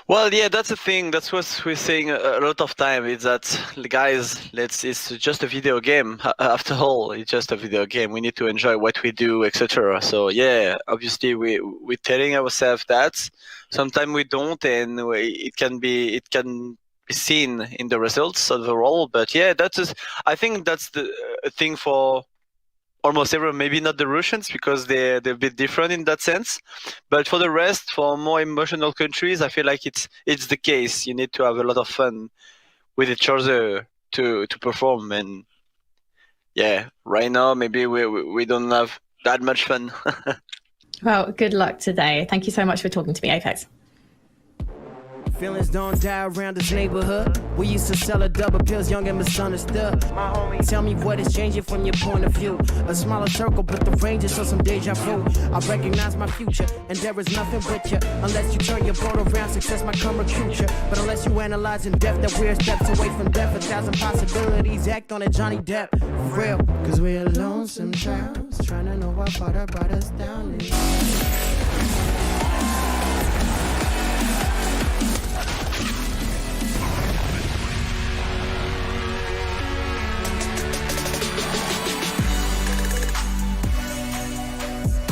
Well, yeah, that's the thing. That's what we're saying a lot of time. Is that, guys, it's just a video game. After all, it's just a video game. We need to enjoy what we do, etc. So yeah, obviously we're telling ourselves that. Sometimes we don't, and it can be seen in the results overall. But yeah, I think that's the thing for almost everyone. Maybe not the Russians, because they're a bit different in that sense, but for the rest, for more emotional countries, I feel like it's the case. You need to have a lot of fun with each other to perform, and yeah, right now maybe we don't have that much fun. Well, good luck today. Thank you so much for talking to me, Apex. Feelings don't die around this neighborhood. We used to sell a double pills, young and misunderstood. My homie, tell me what is changing from your point of view. A smaller circle, but the range is some deja vu. I recognize my future, and there is nothing with you. Unless you turn your boat around, success might come recruit you. But unless you analyze in depth that we're steps away from death, 1,000 possibilities, act on it, Johnny Depp. For real, cause we're lonesome child, trying to know what father brought us down.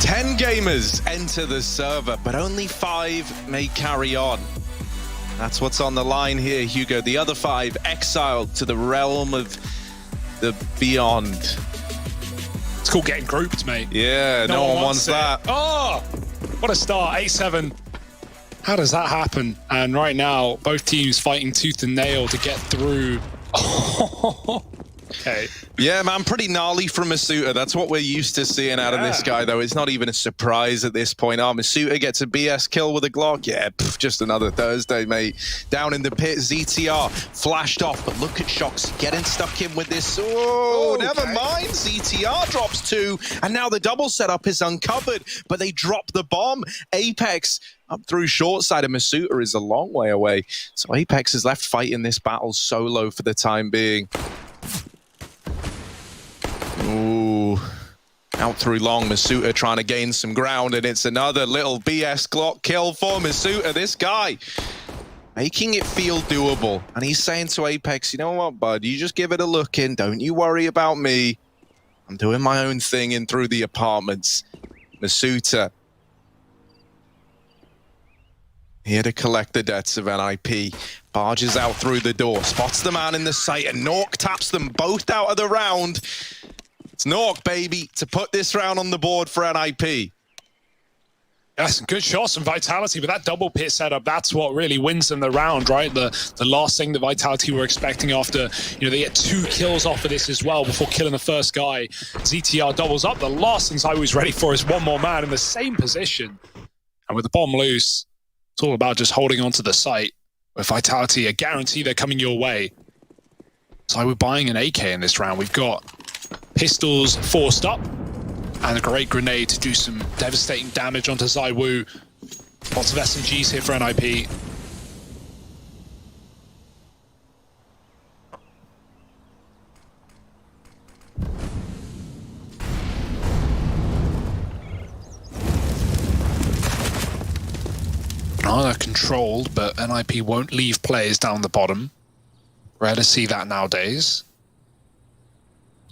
10 gamers enter the server, but only 5 may carry on. That's what's on the line here, Hugo. The other 5 exiled to the realm of the beyond. It's called getting grouped, mate. Yeah, no one wants that. Oh, what a start, 8-7. How does that happen? And right now, both teams fighting tooth and nail to get through. Okay. Yeah, man, pretty gnarly from Masuta. That's what we're used to seeing out of this guy, though. It's not even a surprise at this point. Oh, Masuta gets a BS kill with a Glock. Yeah, just another Thursday, mate. Down in the pit, ZTR flashed off, but look at Shoxy getting stuck in with this. Oh, never mind. ZTR drops 2, and now the double setup is uncovered, but they drop the bomb. Apex up through short side of Masuta is a long way away. So Apex is left fighting this battle solo for the time being. Ooh, out through long, Masuta trying to gain some ground, and it's another little BS Glock kill for Masuta. This guy making it feel doable, and he's saying to Apex, you know what, bud, you just give it a look in, don't you worry about me. I'm doing my own thing in through the apartments. Masuta here to collect the debts of NIP. Barges out through the door, spots the man in the sight, and Nork taps them both out of the round. It's Nork, baby, to put this round on the board for NIP. Yeah, some good shots from Vitality, but that double pit setup, that's what really wins them the round, right? The last thing that Vitality were expecting after, they get 2 kills off of this as well before killing the first guy. ZTR doubles up. The last thing I was ready for is one more man in the same position. And with the bomb loose, it's all about just holding on to the site. With Vitality, a guarantee they're coming your way. So we're buying an AK in this round. We've got pistols forced up and a great grenade to do some devastating damage onto ZywOo. Lots of SMGs here for NIP. They're controlled, but NIP won't leave players down the bottom. Rare to see that nowadays.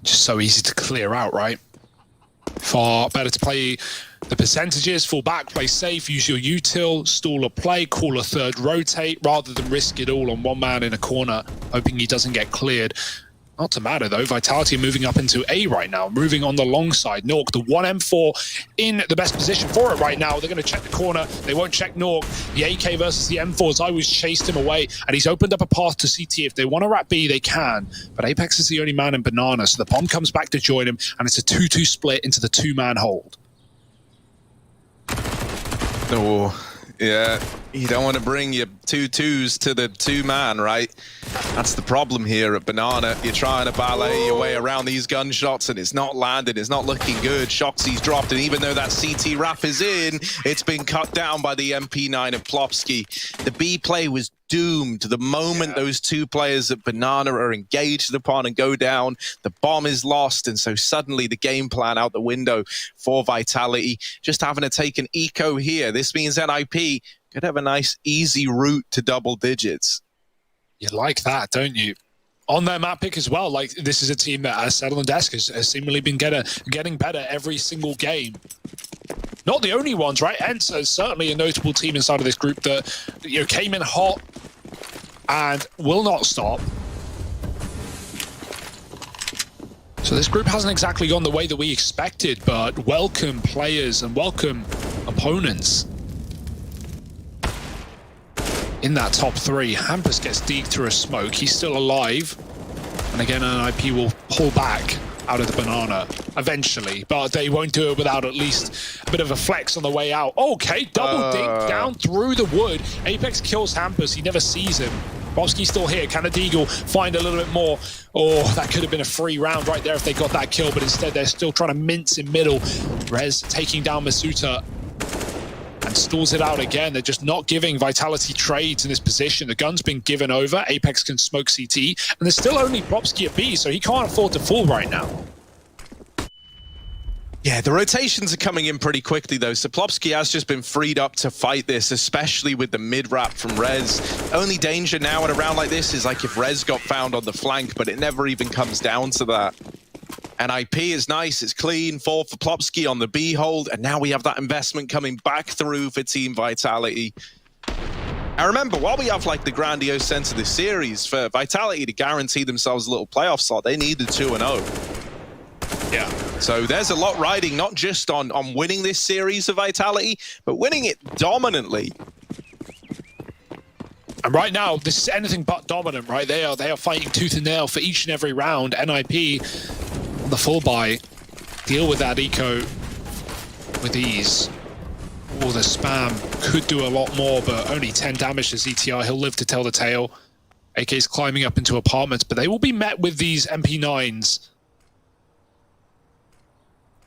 Just so easy to clear out, right? Far better to play the percentages, fall back, play safe, use your util, stall a play, call a third rotate, rather than risk it all on one man in a corner, hoping he doesn't get cleared. Not to matter though, Vitality moving up into A right now, moving on the long side. Nork, the 1M4 in the best position for it right now. They're going to check the corner. They won't check Nork. The AK versus the M4s, I was chased him away, and he's opened up a path to CT. If they want to wrap B, they can. But Apex is the only man in Banana, so the bomb comes back to join him, and it's a 2-2 split into the 2-man hold. Oh, yeah. You don't want to bring your 2-2s to the 2-man, right? That's the problem here at Banana. You're trying to ballet your way around these gunshots, and it's not landing. It's not looking good. Shoxy's dropped, and even though that CT wrap is in, it's been cut down by the MP9 of Plopsky. The B play was doomed. The moment those 2 players at Banana are engaged upon and go down, the bomb is lost, and so suddenly the game plan out the window for Vitality. Just having to take an eco here. This means NIP could have a nice, easy route to double digits. You like that, don't you? On their map pick as well, like this is a team that, as said on the desk, has seemingly been getting better every single game. Not the only ones, right? Ensa is certainly a notable team inside of this group that came in hot and will not stop. So this group hasn't exactly gone the way that we expected, but welcome players and welcome opponents. In that top 3, Hampus gets deked through a smoke. He's still alive. And again, NIP will pull back. out of the banana eventually, but they won't do it without at least a bit of a flex on the way out. Okay, double dink down through the wood. Apex kills Hampus. He never sees him. Bobski's still here. Can the Deagle find a little bit more? Oh, that could have been a free round right there if they got that kill, but instead they're still trying to mince in middle. Rez taking down Masuta and stalls it out again. They're just not giving Vitality trades in this position. The gun's been given over. Apex can smoke CT, and there's still only Bobski at B, so he can't afford to fall right now. Yeah, the rotations are coming in pretty quickly, though. Soplopsky has just been freed up to fight this, especially with the mid-wrap from Rez. Only danger now at a round like this is like if Rez got found on the flank, but it never even comes down to that. And IP is nice, it's clean, 4 for Plopsky on the B hold, and now we have that investment coming back through for Team Vitality. I remember, while we have like the grandiose sense of this series, for Vitality to guarantee themselves a little playoff slot, they need the 2-0. Yeah. So there's a lot riding, not just on winning this series of Vitality, but winning it dominantly. And right now, this is anything but dominant, right? They are fighting tooth and nail for each and every round. NIP on the full buy, deal with that eco with ease. Oh, the spam could do a lot more, but only 10 damage to ZTR. He'll live to tell the tale. AK's climbing up into apartments, but they will be met with these MP9s.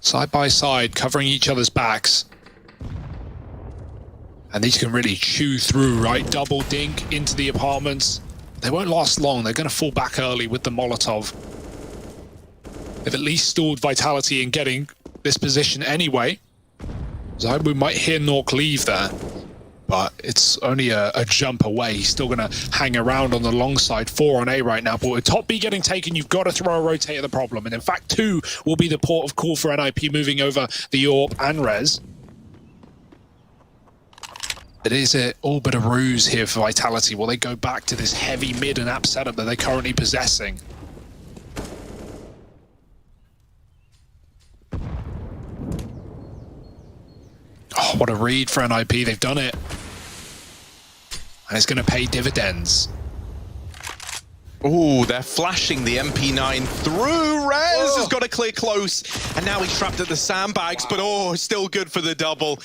Side by side, covering each other's backs. And these can really chew through, right? Double dink into the apartments. They won't last long. They're going to fall back early with the Molotov. They've at least stalled Vitality in getting this position anyway. So we might hear Nork leave there. But it's only a jump away. He's still going to hang around on the long side. 4 on A right now. But with top B getting taken, you've got to throw a rotate at the problem. And in fact, 2 will be the port of call for NIP moving over the AWP and Rez. It is all but a ruse here for Vitality. Will they go back to this heavy mid and app setup that they're currently possessing? Oh, what a read for NIP. They've done it. And it's going to pay dividends. Ooh, they're flashing the MP9 through. Rez has got to clear close. And now he's trapped at the sandbags, but still good for the double.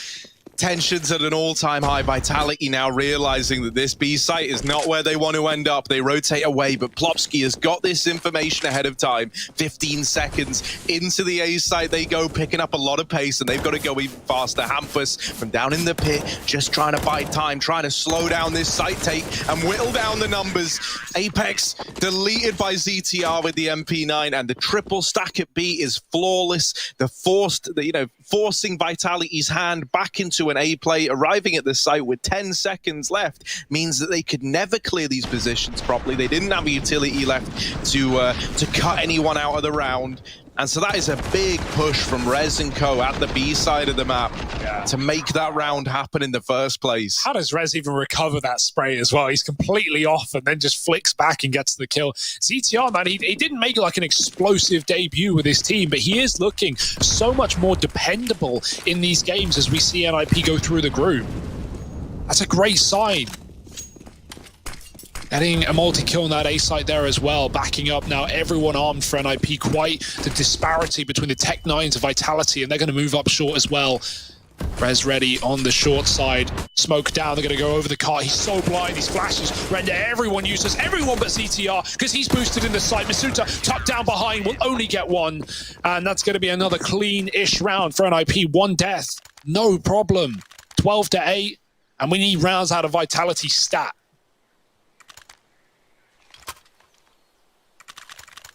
Tensions at an all-time high. Vitality now realizing that this B site is not where they want to end up. They rotate away, but Plopsky has got this information ahead of time. 15 seconds into the A site they go, picking up a lot of pace, and they've got to go even faster. Hampus from down in the pit, just trying to buy time, trying to slow down this site take and whittle down the numbers. Apex deleted by ZTR with the MP9, and the triple stack at B is flawless. Forcing Vitality's hand back into an A play, arriving at the site with 10 seconds left, means that they could never clear these positions properly. They didn't have a utility left to cut anyone out of the round. And so that is a big push from Rez and Co at the B side of the map to make that round happen in the first place. How does Rez even recover that spray as well? He's completely off and then just flicks back and gets the kill. ZTR, man, he didn't make like an explosive debut with his team, but he is looking so much more dependable in these games as we see NIP go through the group. That's a great sign. Getting a multi-kill on that A site there as well. Backing up now, everyone armed for NIP. Quite the disparity between the Tech 9s of Vitality, and they're going to move up short as well. Rez ready on the short side. Smoke down, they're going to go over the car. He's so blind, these flashes render everyone useless. Everyone but ZTR, because he's boosted in the site. Masuta tucked down behind, will only get 1. And that's going to be another clean-ish round for NIP. 1 death, no problem. 12-8, and we need rounds out of Vitality stat.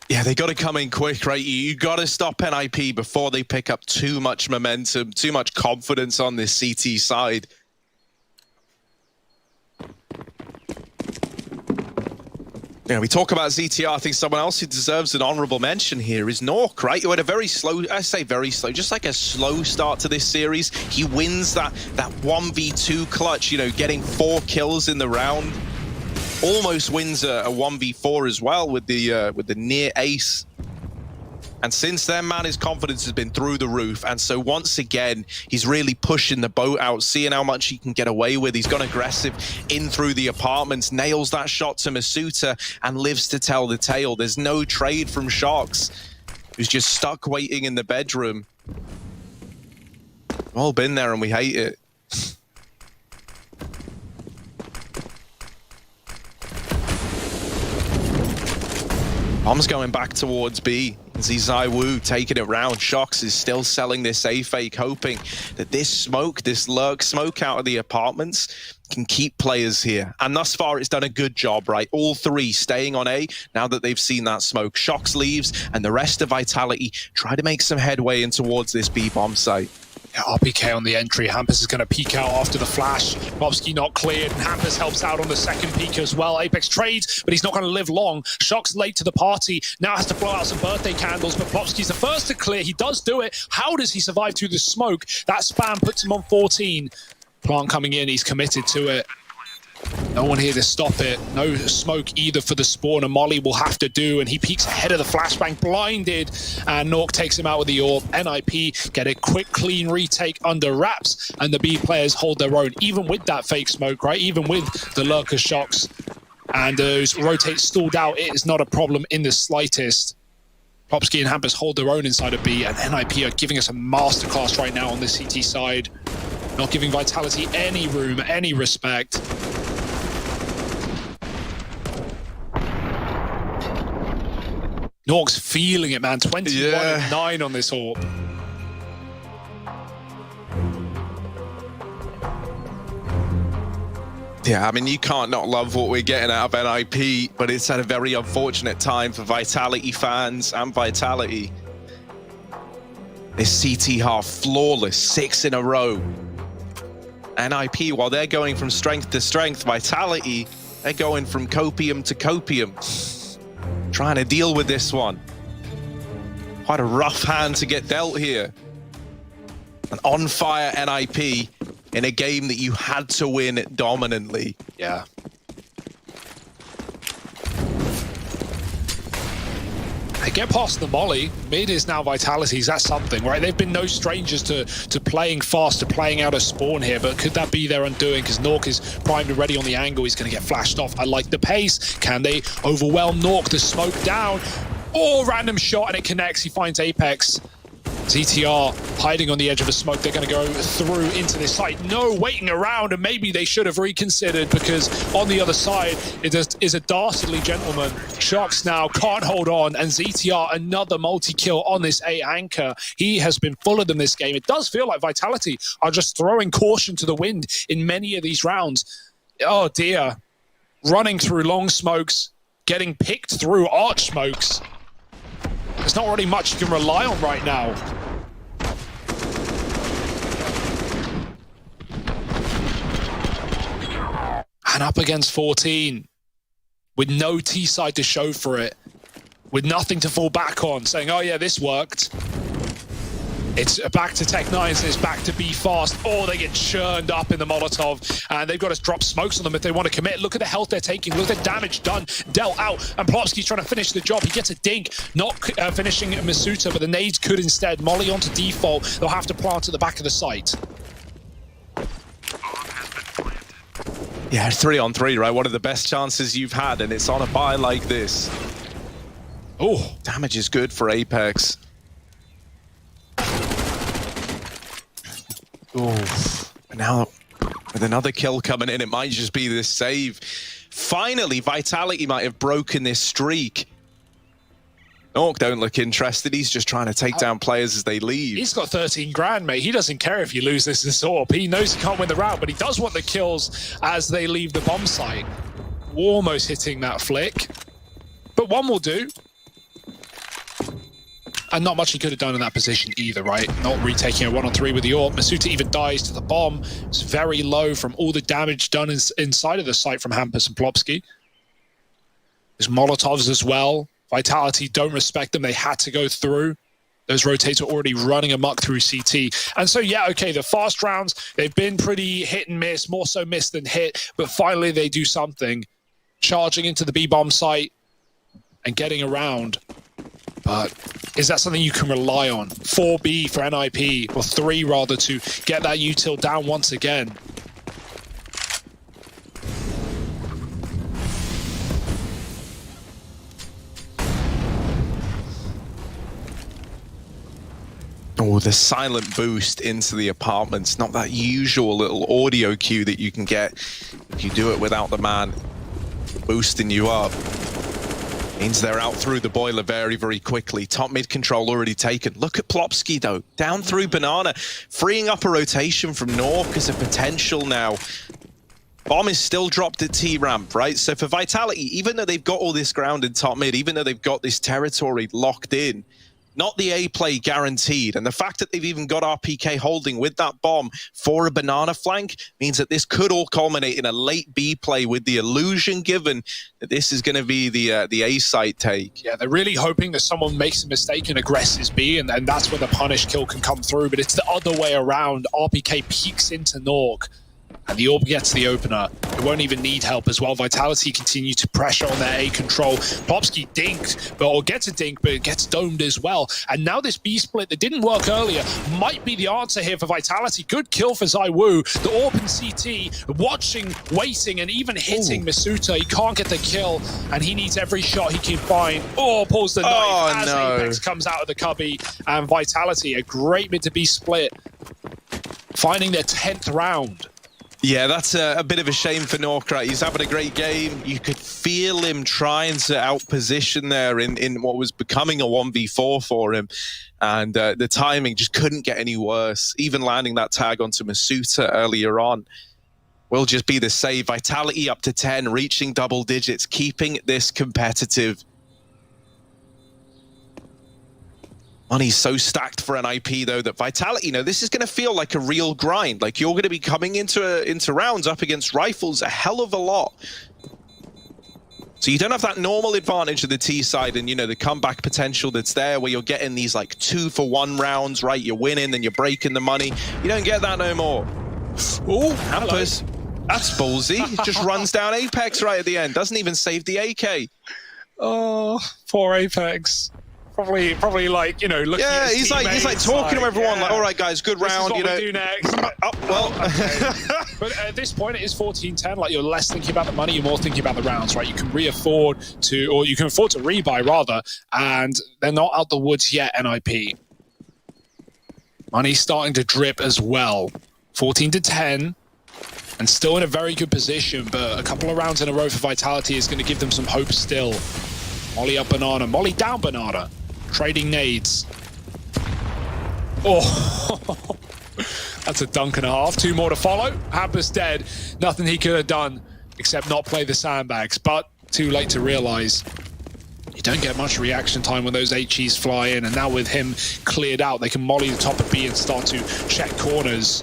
Yeah, they got to come in quick, right? You got to stop NIP before they pick up too much momentum, too much confidence on this CT side. Yeah, we talk about ZTR. I think someone else who deserves an honorable mention here is Nork, right? Who had a very slow, I say very slow, just like a slow start to this series. He wins that 1v2 clutch, getting 4 kills in the round. Almost wins a 1v4 as well with the near ace. And since then, man, his confidence has been through the roof. And so once again, he's really pushing the boat out, seeing how much he can get away with. He's gone aggressive in through the apartments, nails that shot to Masuta, and lives to tell the tale. There's no trade from Sharks. who's just stuck waiting in the bedroom. We've all been there and we hate it. Bomb's going back towards B. You see Zaiwu taking it round. Shox is still selling this A fake, hoping that this smoke, this lurk smoke out of the apartments can keep players here. And thus far, it's done a good job, right? All three staying on A now that they've seen that smoke. Shox leaves, and the rest of Vitality try to make some headway in towards this B bomb site. Yeah, RPK on the entry. Hampus is going to peek out after the flash. Bobsky not cleared, and Hampus helps out on the second peek as well. Apex trades, but he's not going to live long. Shock's late to the party. Now has to blow out some birthday candles, but Bobsky's the first to clear. He does do it. How does he survive through the smoke? That spam puts him on 14. Plant coming in. He's committed to it. No one here to stop it. No smoke either for the spawn, and Molly will have to do, and he peeks ahead of the flashbang, blinded, and Nork takes him out with the AWP. NIP get a quick, clean retake under wraps, and the B players hold their own, even with that fake smoke, right? Even with the lurker shocks. And those rotates stalled out. It is not a problem in the slightest. Popsky and Hampus hold their own inside of B, and NIP are giving us a masterclass right now on the CT side. Not giving Vitality any room, any respect. Nork's feeling it, man. 21-9 on this AWP. Yeah, I mean, you can't not love what we're getting out of NIP, but it's at a very unfortunate time for Vitality fans and Vitality. This CT half flawless, 6 in a row. NIP, while they're going from strength to strength, Vitality, they're going from copium to copium. Trying to deal with this one. Quite a rough hand to get dealt here. An on-fire NIP in a game that you had to win dominantly. Yeah. They get past the molly. Mid is now Vitality's. That's something, right? They've been no strangers to playing fast, to playing out a spawn here, but could that be their undoing? Because Nork is primed and ready on the angle. He's going to get flashed off. I like the pace. Can they overwhelm Nork? The smoke down. Oh, random shot, and it connects. He finds Apex. ZTR hiding on the edge of a smoke. They're going to go through into this site. No waiting around, and maybe they should have reconsidered, because on the other side it is a dastardly gentleman. Sharks now can't hold on, and ZTR another multi-kill on this A anchor. He has been full of them this game. It does feel like Vitality are just throwing caution to the wind in many of these rounds. Oh dear. Running through long smokes, getting picked through arch smokes. There's not really much you can rely on right now. And up against 14, with no T-side to show for it, with nothing to fall back on, saying, oh yeah, this worked. It's back to Tech 9s, and it's back to be fast. Oh, they get churned up in the Molotov, and they've got to drop smokes on them if they want to commit. Look at the health they're taking. Look at the damage done, dealt out, and Plopsky's trying to finish the job. He gets a dink, not finishing Masuta, but the nades could instead. Molly onto default. They'll have to plant at the back of the site. Yeah, 3-on-3, right? One of the best chances you've had, and it's on a buy like this. Oh, damage is good for Apex. Oh, now with another kill coming in, it might just be this save. Finally, Vitality might have broken this streak. Nork don't look interested. He's just trying to take down players as they leave. He's got 13 grand, mate. He doesn't care if you lose this AWP. He knows he can't win the round, but he does want the kills as they leave the bomb site. Almost hitting that flick, but one will do. And not much he could have done in that position either, right? Not retaking a 1-on-3 with the AWP. Masuta even dies to the bomb. It's very low from all the damage done inside of the site from Hampus and Plopsky. There's Molotovs as well. Vitality don't respect them. They had to go through. Those rotates are already running amok through CT. And so, yeah, okay, the fast rounds, they've been pretty hit and miss, more so miss than hit, but finally they do something. Charging into the B-bomb site and getting around. But is that something you can rely on? 4B for NIP, or 3 rather, to get that util down once again. Oh, the silent boost into the apartments. Not that usual little audio cue that you can get if you do it without the man boosting you up. Means they're out through the boiler very, very quickly. Top mid control already taken. Look at Plopsky, though. Down through Banana. Freeing up a rotation from Nork as a potential now. Bomb is still dropped at T-Ramp, right? So for Vitality, even though they've got all this ground in top mid, even though they've got this territory locked in, not the A play guaranteed. And the fact that they've even got RPK holding with that bomb for a banana flank means that this could all culminate in a late B play with the illusion given that this is going to be the A site take. Yeah, they're really hoping that someone makes a mistake and aggresses B, and that's where the punish kill can come through. But it's the other way around. RPK peeks into Nork, and the Orb gets the opener. It won't even need help as well. Vitality continue to pressure on their A control. Plopsky dinked, or gets a dink, but it gets domed as well. And now this B split that didn't work earlier might be the answer here for Vitality. Good kill for ZywOo. The Orb and CT watching, waiting, and even hitting Masuta. He can't get the kill, and he needs every shot he can find. Oh, pulls the knife as Apex comes out of the cubby. And Vitality, a great mid to B split, finding their 10th round. Yeah, that's a bit of a shame for Nork, right? He's having a great game. You could feel him trying to outposition there in what was becoming a 1v4 for him. And the timing just couldn't get any worse. Even landing that tag onto Masuta earlier on will just be the save. Vitality up to 10, reaching double digits, keeping this competitive. Money's so stacked for an IP, though, that Vitality, you know, this is going to feel like a real grind. Like, you're going to be coming into rounds up against Rifles a hell of a lot. So you don't have that normal advantage of the T side and, you know, the comeback potential that's there where you're getting these, like, 2-for-1 rounds, right? You're winning, then you're breaking the money. You don't get that no more. Oh, Hampers. That's ballsy. It just runs down Apex right at the end. Doesn't even save the AK. Oh, poor Apex. Probably like, you know, looking at his he's like talking to everyone, like, all right, guys, good round, you know. We do next. Oh, well. Okay. But at this point, it is 14-10. Like, you're less thinking about the money, you're more thinking about the rounds, right? You can afford to rebuy, rather, and they're not out the woods yet, NIP. Money's starting to drip as well. 14-10. And still in a very good position, but a couple of rounds in a row for Vitality is going to give them some hope still. Molly up Banana, Molly down Banana. Trading nades. Oh, that's a dunk and a half. 2 more to follow. Hampus dead. Nothing he could have done except not play the sandbags, but too late to realize. You don't get much reaction time when those HEs fly in, and now with him cleared out, they can molly the top of B and start to check corners.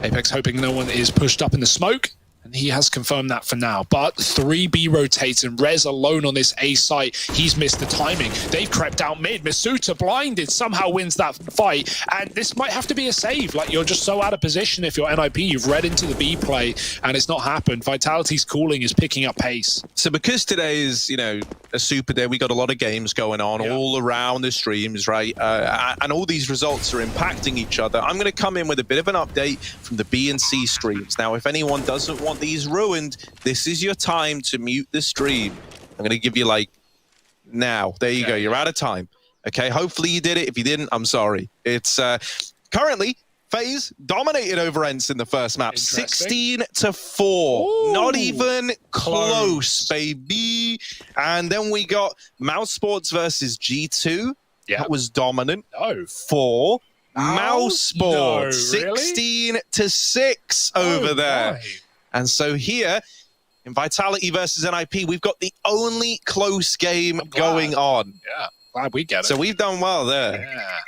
Apex hoping no one is pushed up in the smoke. And he has confirmed that for now. But 3B rotates and Rez alone on this A site. He's missed the timing. They've crept out mid. Masuta blinded, somehow wins that fight. And this might have to be a save. Like, you're just so out of position if you're NIP. You've read into the B play and it's not happened. Vitality's cooling is picking up pace. So because today is, you know, a super day, we got a lot of games going on all around the streams, right? And all these results are impacting each other. I'm going to come in with a bit of an update from the B and C streams. Now, if anyone doesn't want these ruined, this is your time to mute the stream. I'm going to give you, like, now. There you go. You're out of time. Okay, hopefully you did it. If you didn't, I'm sorry. It's currently FaZe dominated over Ents in the first map, 16-4. Ooh, not even close, baby. And then we got Mouse Sports versus G2. That was dominant. For Mouse Sports, 16-6 over there. Boy. And so here, in Vitality versus NIP, we've got the only close game going on. Yeah, glad we get it. So we've done well there. Yeah.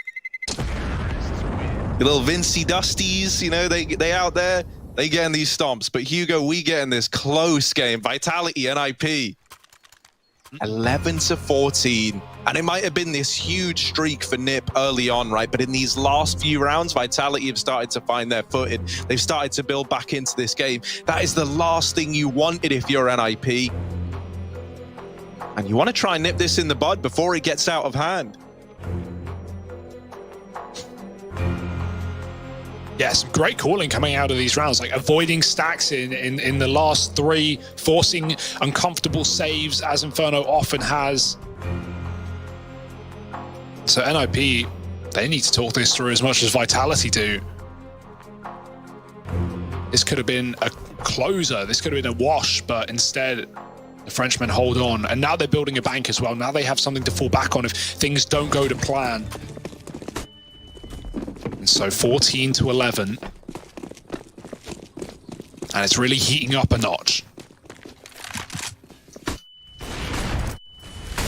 The little Vincy Dusties, you know, they out there, they getting these stomps. But Hugo, we getting this close game. Vitality, NIP, 11-14. And it might have been this huge streak for NIP early on, right? But in these last few rounds, Vitality have started to find their footing. They've started to build back into this game. That is the last thing you wanted if you're NIP. And you want to try and nip this in the bud before it gets out of hand. Yeah, some great calling coming out of these rounds, like avoiding stacks in the last 3, forcing uncomfortable saves, as Inferno often has. So NIP They need to talk this through as much as Vitality do. This could have been a closer. This could have been a wash, but instead the Frenchmen hold on. And now they're building a bank as well. Now they have something to fall back on if things don't go to plan. And so 14-11. And it's really heating up a notch.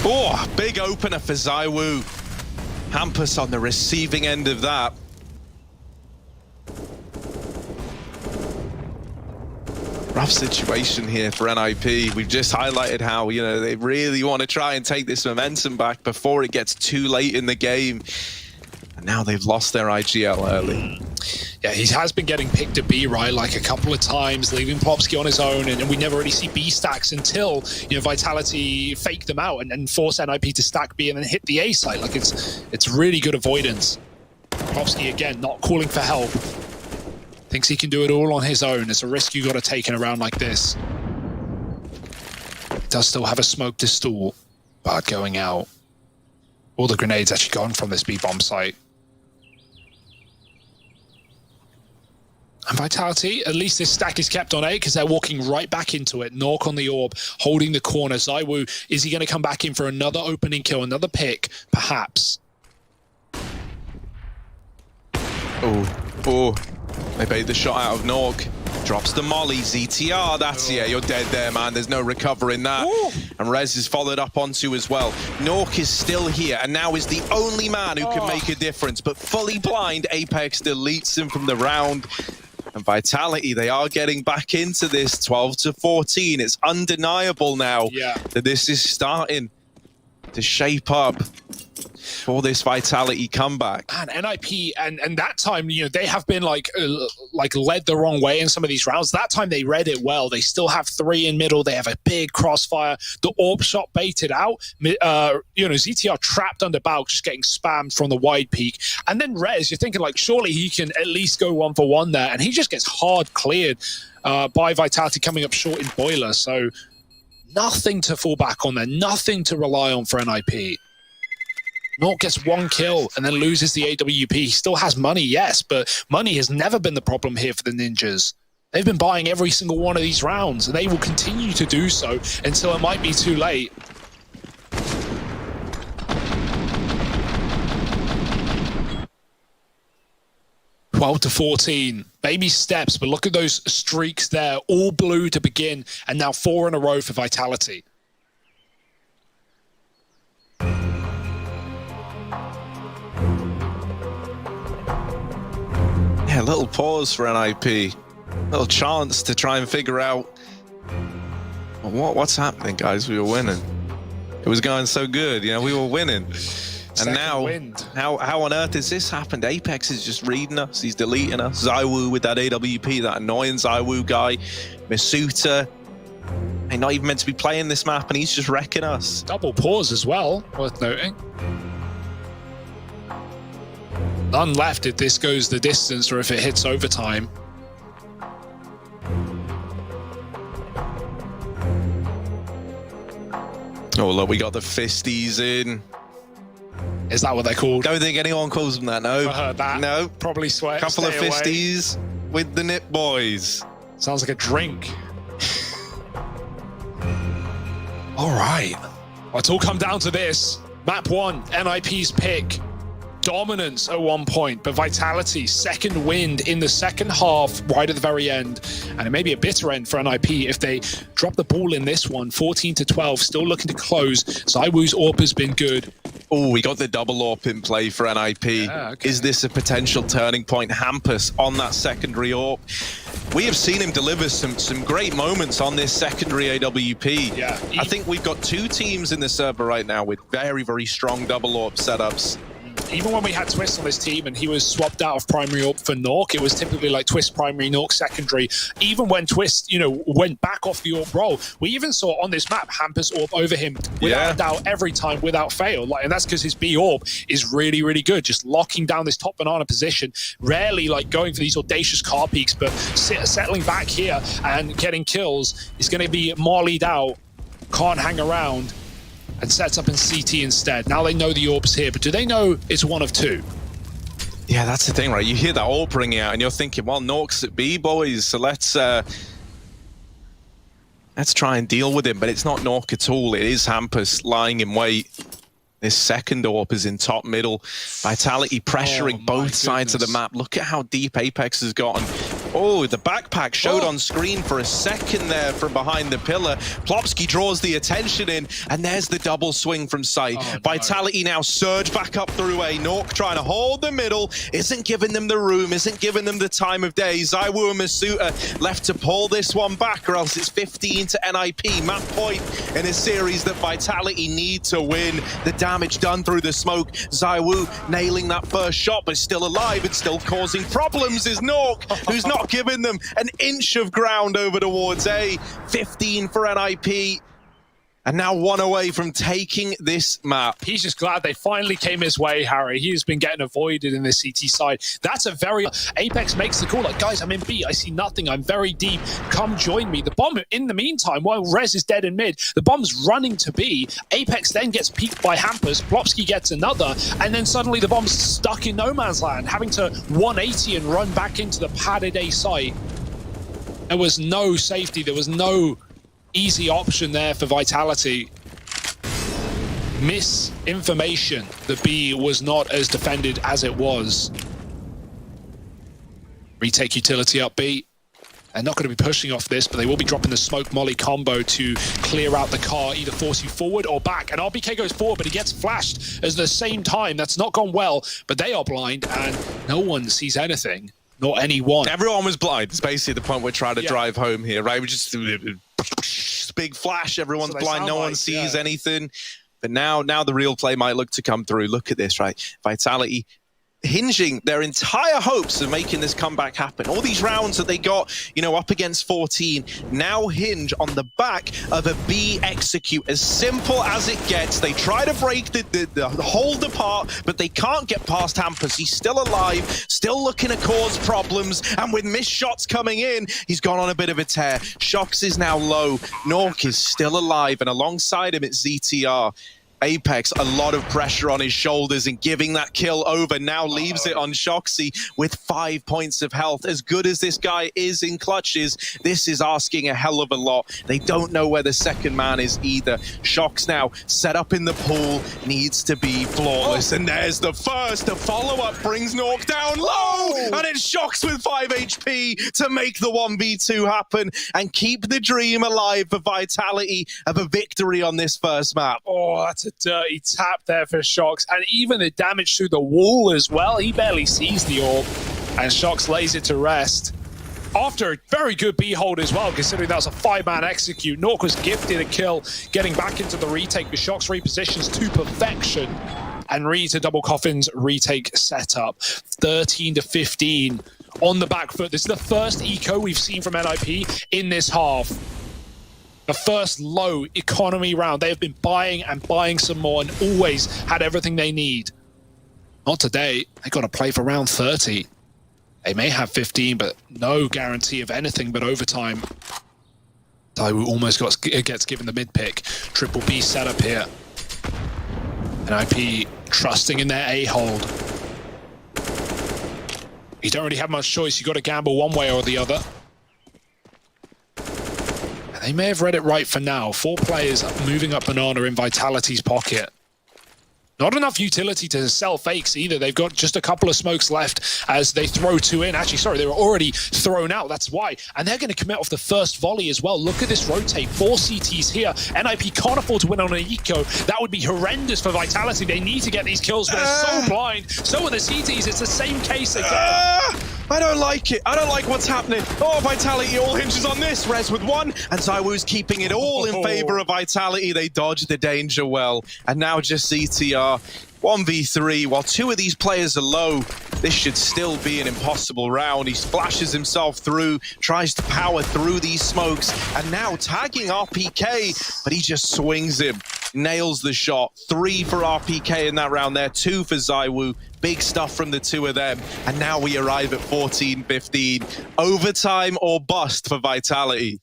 Oh, big opener for ZywOo. Hampus on the receiving end of that. Rough situation here for NIP. We've just highlighted how, you know, they really want to try and take this momentum back before it gets too late in the game. And now they've lost their IGL early. Yeah, he has been getting picked to B, right, like a couple of times, leaving Popsky on his own, and we never really see B stacks until, you know, Vitality fake them out and force NIP to stack B and then hit the A site. Like, it's really good avoidance. Popsky, again, not calling for help. Thinks he can do it all on his own. It's a risk you got to take in a round like this. Does still have a smoke to stall, but going out. All the grenades actually gone from this B-bomb site. And Vitality, at least this stack is kept on A because they're walking right back into it. Nork on the orb, holding the corner. ZywOo, is he going to come back in for another opening kill, another pick? Perhaps. Oh. They bait the shot out of Nork. Drops the molly. ZTR, that's, yeah, you're dead there, man. There's no recovering that. Ooh. And Rez is followed up onto as well. Nork is still here and now is the only man who can make a difference. But fully blind, Apex deletes him from the round. And Vitality, they are getting back into this 12-14. It's undeniable now that this is starting to shape up for this Vitality comeback. And NIP, and that time, you know, they have been like led the wrong way in some of these rounds. That time they read it well. They still have 3 in middle. They have a big crossfire. The orb shot baited out. You know, ZTR trapped under Balk, just getting spammed from the wide peak. And then Rez, you're thinking like, surely he can at least go 1-for-1 there. And he just gets hard cleared by Vitality coming up short in Boiler. So nothing to fall back on there. Nothing to rely on for NIP. Nork gets 1 kill and then loses the AWP. He still has money, yes, but money has never been the problem here for the Ninjas. They've been buying every single one of these rounds, and they will continue to do so until it might be too late. (12-14). Baby steps, but look at those streaks there. All blue to begin, and now 4 in a row for Vitality. Yeah, a little pause for NIP. A little chance to try and figure out what's happening, guys. We were winning. It was going so good, you know, we were winning. And now, how on earth has this happened? Apex is just reading us. He's deleting us. ZywOo with that AWP, that annoying ZywOo guy. Misuta. He's not even meant to be playing this map, and he's just wrecking us. Double pause as well, worth noting. None left if this goes the distance or if it hits overtime. Oh, look, we got the fisties in. Is that what they're called? Don't think anyone calls them that, no. Never heard that. No. Probably sweat. Couple of fisties with the Nip Boys. Sounds like a drink. All right. Well, it's all come down to this. Map 1, NIP's pick. Dominance at 1 point, but Vitality, second wind in the second half, right at the very end. And it may be a bitter end for NIP if they drop the ball in this one. 14-12, still looking to close. ZywOo's AWP has been good. Oh, we got the double AWP in play for NIP. Yeah, okay. Is this a potential turning point? Hampus on that secondary AWP. We have seen him deliver some great moments on this secondary AWP. Yeah. I think we've got 2 teams in the server right now with very, very strong double AWP setups. Even when we had Twist on this team and he was swapped out of primary AWP for Nork, it was typically like Twist primary, Nork secondary. Even when Twist, you know, went back off the AWP role, we even saw on this map Hampus AWP over him without a doubt every time without fail. Like, and that's because his B AWP is really, really good, just locking down this top banana position, rarely like going for these audacious car peaks, but settling back here and getting kills is going to be mollied out, can't hang around, and sets up in CT instead. Now they know the AWP's here, but do they know it's one of 2? Yeah, that's the thing, right? You hear that ult ringing out and you're thinking, well, Nork's at B, boys, so let's try and deal with him. But it's not Nork at all. It is Hampus lying in wait. This second AWP is in top middle. Vitality pressuring both sides of the map. Look at how deep Apex has gotten. Oh, the backpack showed on screen for a second there from behind the pillar. Plopsky draws the attention in, and there's the double swing from sight. Vitality now surge back up through A. Nork trying to hold the middle, isn't giving them the room, isn't giving them the time of day. ZywOo and Masuta left to pull this one back, or else it's 15 to NIP. Map point in a series that Vitality need to win. The damage done through the smoke. ZywOo nailing that first shot, but still alive and still causing problems is Nork, who's not giving them an inch of ground over towards A. 15 for NIP. And now one away from taking this map. He's just glad they finally came his way, Harry. He's been getting avoided in the CT side. That's a very... Apex makes the call, like, guys, I'm in B. I see nothing. I'm very deep. Come join me. The bomb, in the meantime, while Rez is dead in mid, the bomb's running to B. Apex then gets peeked by Hampus. Plopsky gets another. And then suddenly the bomb's stuck in no man's land, having to 180 and run back into the padded A site. There was no safety. There was no easy option there for Vitality. Misinformation. The B was not as defended as it was. Retake utility up B. They're not going to be pushing off this, but they will be dropping the smoke molly combo to clear out the car, either force you forward or back. And RBK goes forward, but he gets flashed at the same time. That's not gone well, but they are blind and no one sees anything. Not anyone. Everyone was blind. It's basically the point we're trying to drive home here, right? We just big flash. Everyone's blind. No one sees anything. But now the real play might look to come through. Look at this, right? Vitality hinging their entire hopes of making this comeback happen. All these rounds that they got, you know, up against 14, now hinge on the back of a B execute. As simple as it gets. They try to break the hold apart, but they can't get past Hampus. He's still alive, still looking to cause problems, and with missed shots coming in, he's gone on a bit of a tear. Shox is now low. Nork is still alive, and alongside him, it's ZTR. Apex, a lot of pressure on his shoulders, and giving that kill over now leaves it on Shoxy with 5 points of health. As good as this guy is in clutches, this is asking a hell of a lot. They don't know where the second man is either. Shox now set up in the pool, needs to be flawless. And there's the first. The follow-up brings Nork down low, and it's Shox with 5 HP to make the 1v2 happen and keep the dream alive for Vitality of a victory on this first map. Oh, that's a dirty tap there for Shox, and even the damage through the wall as well. He barely sees the orb, and Shox lays it to rest after a very good B hold as well, considering that was a 5-man execute. Nork was gifted a kill, getting back into the retake, but Shox repositions to perfection and reads a double coffins retake setup. 13 to 15 on the back foot. This is the first eco we've seen from NIP in this half. The first low economy round. They have been buying and buying some more and always had everything they need. Not today. They got to play for round 30. They may have 15, but no guarantee of anything but overtime. ZywOo almost gets given the mid pick. Triple B setup here. NIP trusting in their A hold. You don't really have much choice. You got to gamble one way or the other. They may have read it right for now. 4 players moving up Banana in Vitality's pocket. Not enough utility to sell fakes either. They've got just a couple of smokes left as they throw 2 in. Actually, sorry, they were already thrown out. That's why. And they're going to commit off the first volley as well. Look at this rotate. 4 CTs here. NIP can't afford to win on an eco. That would be horrendous for Vitality. They need to get these kills, but they're so blind. So are the CTs. It's the same case again. I don't like it. I don't like what's happening. Oh, Vitality all hinges on this. Rez with 1, and ZywOo's keeping it all in favor of Vitality. They dodge the danger well. And now just ZTR. 1v3, while 2 of these players are low, this should still be an impossible round. He splashes himself through, tries to power through these smokes, and now tagging RPK, but he just swings him, nails the shot. 3 for RPK in that round there, 2 for ZywOo. Big stuff from the 2 of them, and now we arrive at 14-15. Overtime or bust for Vitality.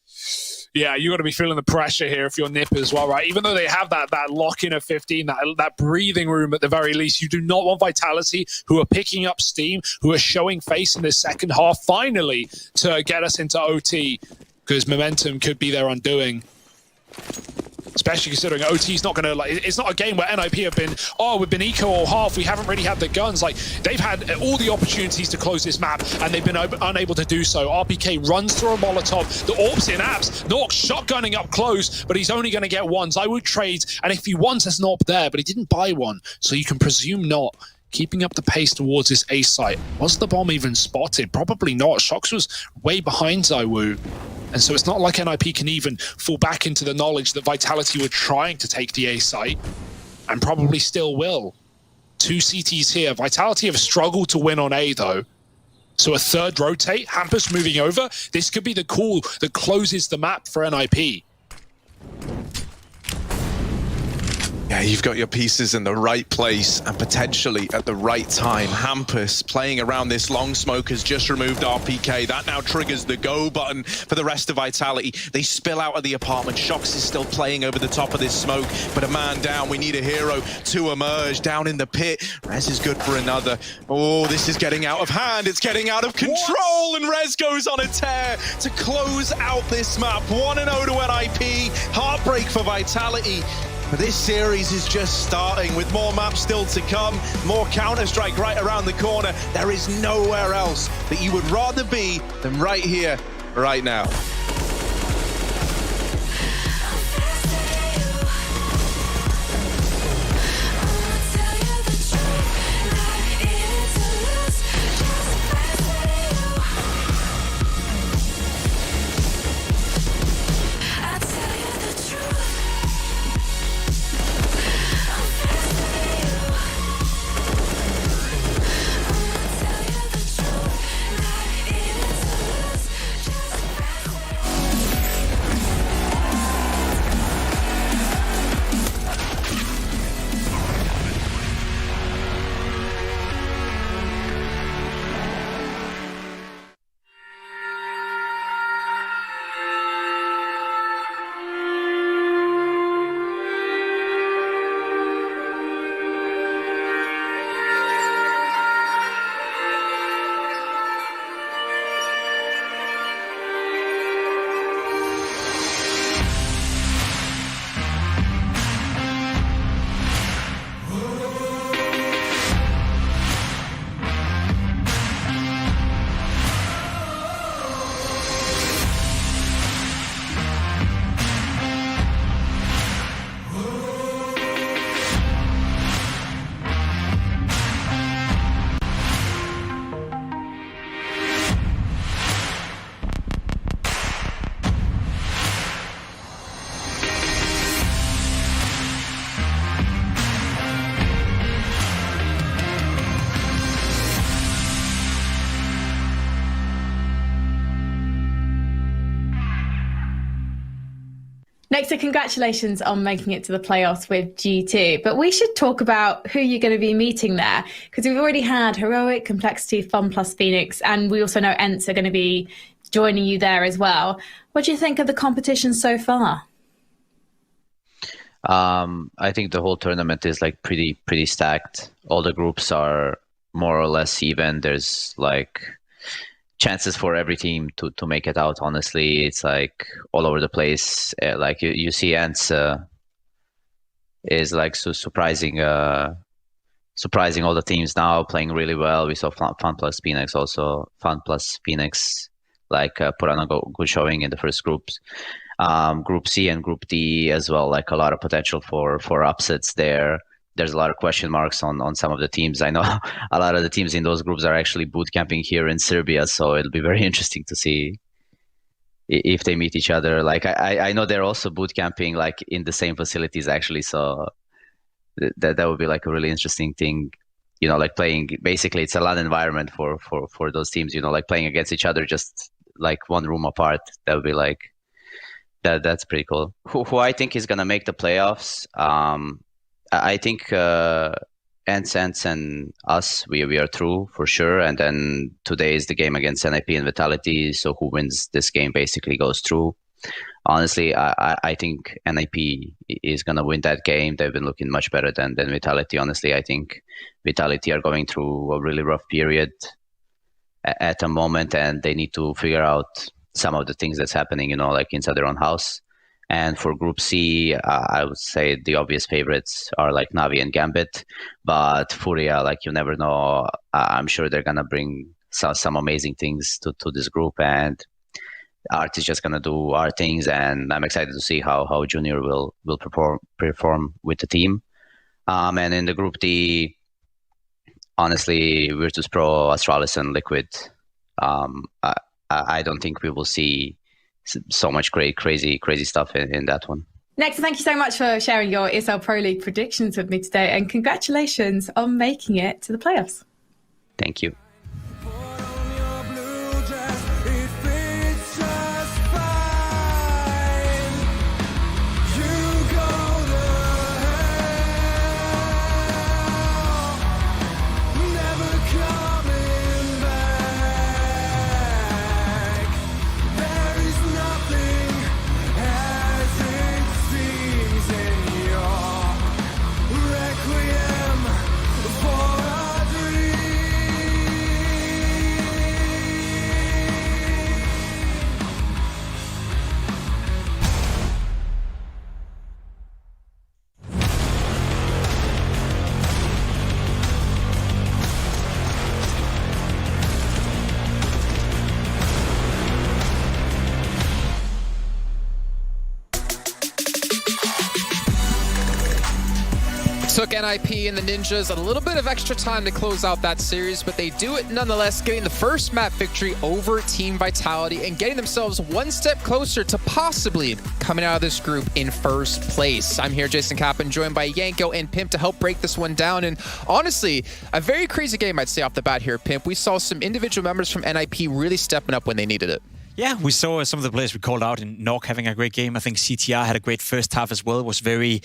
Yeah, you got to be feeling the pressure here if you're Nip as well, right? Even though they have that lock-in of 15, that breathing room at the very least, you do not want Vitality, who are picking up steam, who are showing face in this second half, finally, to get us into OT, because momentum could be their undoing. Especially considering OT's not going to, like, it's not a game where NIP have been, oh, we've been eco all half, we haven't really had the guns. Like, they've had all the opportunities to close this map, and they've been unable to do so. RPK runs through a Molotov, the AWP's in abs, Nork shotgunning up close, but he's only going to get ones. I would trade, and if he wants, there's an AWP there, but he didn't buy one, so you can presume not. Keeping up the pace towards this A site. Was the bomb even spotted? Probably not. Shox was way behind Zywoo. And so it's not like NIP can even fall back into the knowledge that Vitality were trying to take the A site, and probably still will. 2 CTs here. Vitality have struggled to win on A though. So a third rotate, Hampus moving over. This could be the call that closes the map for NIP. Yeah, you've got your pieces in the right place and potentially at the right time. Hampus playing around this long smoke has just removed RPK. That now triggers the go button for the rest of Vitality. They spill out of the apartment. Shox is still playing over the top of this smoke, but a man down. We need a hero to emerge down in the pit. Rez is good for another. Oh, this is getting out of hand. It's getting out of control, and Rez goes on a tear to close out this map. 1-0 to NIP. Heartbreak for Vitality. But this series is just starting, with more maps still to come, more Counter-Strike right around the corner. There is nowhere else that you would rather be than right here, right now. Next, congratulations on making it to the playoffs with G2. But we should talk about who you're going to be meeting there, because we've already had Heroic, Complexity, Fun plus Phoenix, and we also know Ents are going to be joining you there as well. What do you think of the competition so far? I think the whole tournament is like pretty stacked. All the groups are more or less even. There's like chances for every team to make it out. Honestly, it's like all over the place. Like you see Ents is like so surprising all the teams now playing really well. We saw Fun plus Phoenix also. Fun plus Phoenix like put on a good showing in the first groups. Group C and Group D as well, like a lot of potential for upsets there. There's a lot of question marks on some of the teams. I know a lot of the teams in those groups are actually boot camping here in Serbia, so it'll be very interesting to see if they meet each other. Like I know they're also boot camping like in the same facilities actually, so that would be like a really interesting thing. You know, like playing, basically it's a LAN environment for those teams, you know, like playing against each other just like one room apart. That would be like that's pretty cool. Who I think is gonna make the playoffs? I think Ents and us, we are through for sure. And then today is the game against NIP and Vitality. So who wins this game basically goes through. honestly, I think NIP is going to win that game. They've been looking much better than Vitality. Honestly, I think Vitality are going through a really rough period at the moment, and they need to figure out some of the things that's happening, like inside their own house. And for Group C, I would say the obvious favorites are like Navi and Gambit, but Furia, like you never know. I'm sure they're gonna bring some amazing things to this group, and Art is just gonna do our things, and I'm excited to see how Junior will perform with the team. And in the Group D, honestly, Virtus Pro, Astralis, and Liquid. I don't think we will see so much crazy stuff in that one. Next, thank you so much for sharing your ESL Pro League predictions with me today, and congratulations on making it to the playoffs. Thank you. Took NIP and the Ninjas a little bit of extra time to close out that series, but they do it nonetheless, getting the first map victory over Team Vitality and getting themselves one step closer to possibly coming out of this group in first place. I'm here, Jason Kappen, joined by Yanko and Pimp to help break this one down. And honestly, a very crazy game, I'd say, off the bat here, Pimp. We saw some individual members from NIP really stepping up when they needed it. Yeah, we saw some of the players we called out in Nok having a great game. I think CTR had a great first half as well. Was very,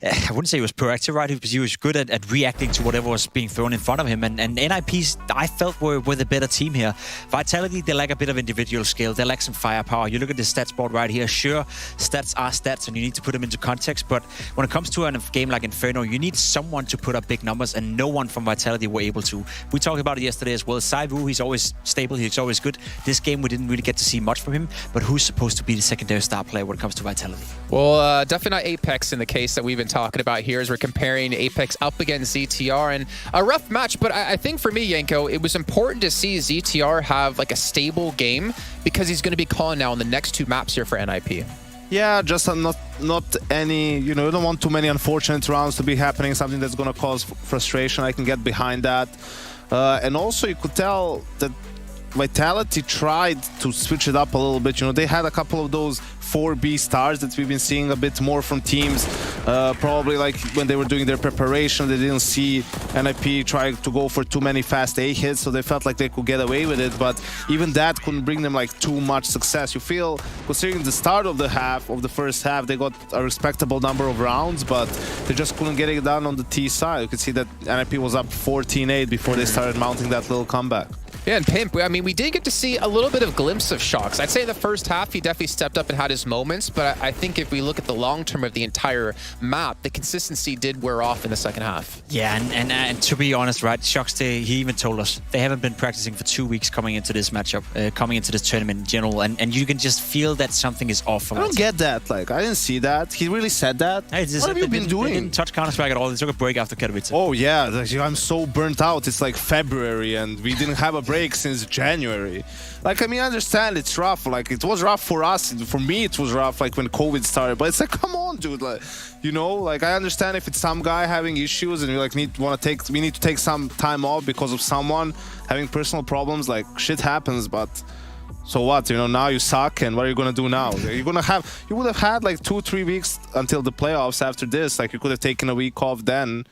I wouldn't say he was proactive, right? Because he was good at reacting to whatever was being thrown in front of him. And NIPs, I felt, were the better team here. Vitality, they lack a bit of individual skill. They lack some firepower. You look at the stats board right here. Sure, stats are stats, and you need to put them into context. But when it comes to a game like Inferno, you need someone to put up big numbers, and no one from Vitality were able to. We talked about it yesterday as well. Saivu, he's always stable. He's always good. This game, we didn't really get to see much from him, but who's supposed to be the secondary star player when it comes to Vitality? Well, definitely not Apex in the case that we've been talking about here, as we're comparing Apex up against ZTR, and a rough match. But I think for me, Yanko, it was important to see ZTR have like a stable game, because he's going to be calling now on the next two maps here for NIP. Yeah, just not any, you don't want too many unfortunate rounds to be happening, something that's going to cause frustration. I can get behind that. And also you could tell that Vitality tried to switch it up a little bit. They had a couple of those 4B stars that we've been seeing a bit more from teams. Probably like when they were doing their preparation, they didn't see NIP try to go for too many fast A hits, so they felt like they could get away with it. But even that couldn't bring them like too much success. You feel, considering the start of the first half, they got a respectable number of rounds, but they just couldn't get it done on the T side. You could see that NIP was up 14-8 before they started mounting that little comeback. Yeah, and Pimp, I mean, we did get to see a little bit of glimpse of Shox. I'd say in the first half, he definitely stepped up and had his moments, but I think if we look at the long term of the entire map, the consistency did wear off in the second half. Yeah, and to be honest, right, Shox, he even told us they haven't been practicing for 2 weeks coming into this matchup, coming into this tournament in general, and you can just feel that something is off. I don't get that. Like, I didn't see that. He really said that. Hey, what have you been doing? They didn't touch Counter-Strike at all. They took a break after Katowice. Oh, yeah. Like, I'm so burnt out. It's like February, and we didn't have a break since January. Like, I mean, I understand it's rough. Like, it was rough for us. For me, it was rough, like, when COVID started. But it's like, come on, dude. Like, like, I understand if it's some guy having issues and we, like, we need to take some time off because of someone having personal problems. Like, shit happens, but so what? Now you suck, and what are you gonna do now? You would have had, like, 2-3 weeks until the playoffs after this. Like, you could have taken a week off then.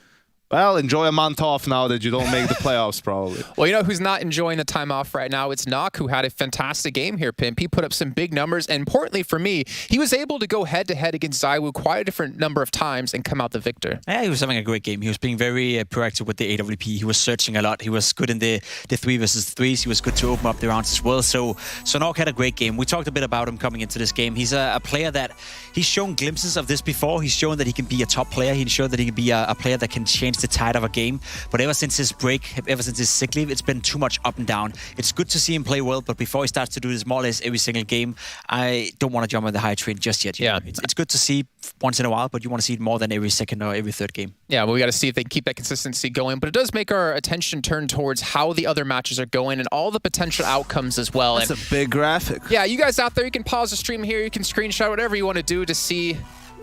Well, enjoy a month off now that you don't make the playoffs, probably. Well, you know who's not enjoying the time off right now? It's Nock, who had a fantastic game here, Pimp. He put up some big numbers, and importantly for me, he was able to go head-to-head against Zywoo quite a different number of times and come out the victor. Yeah, he was having a great game. He was being very proactive with the AWP. He was searching a lot. He was good in the 3 versus 3s. He was good to open up the rounds as well. So Nock had a great game. We talked a bit about him coming into this game. He's a player that he's shown glimpses of this before. He's shown that he can be a top player. He's shown that he can be a player that can change the tide of a game. But ever since his break, ever since his sick leave, it's been too much up and down. It's good to see him play well, but before he starts to do this more or less every single game, I don't want to jump on the high train just yet. Yeah, it's good to see once in a while, but you want to see it more than every second or every third game. Yeah, well, we got to see if they can keep that consistency going. But it does make our attention turn towards how the other matches are going and all the potential outcomes as well. That's a big graphic. Yeah, you guys out there, you can pause the stream here. You can screenshot whatever you want to do to see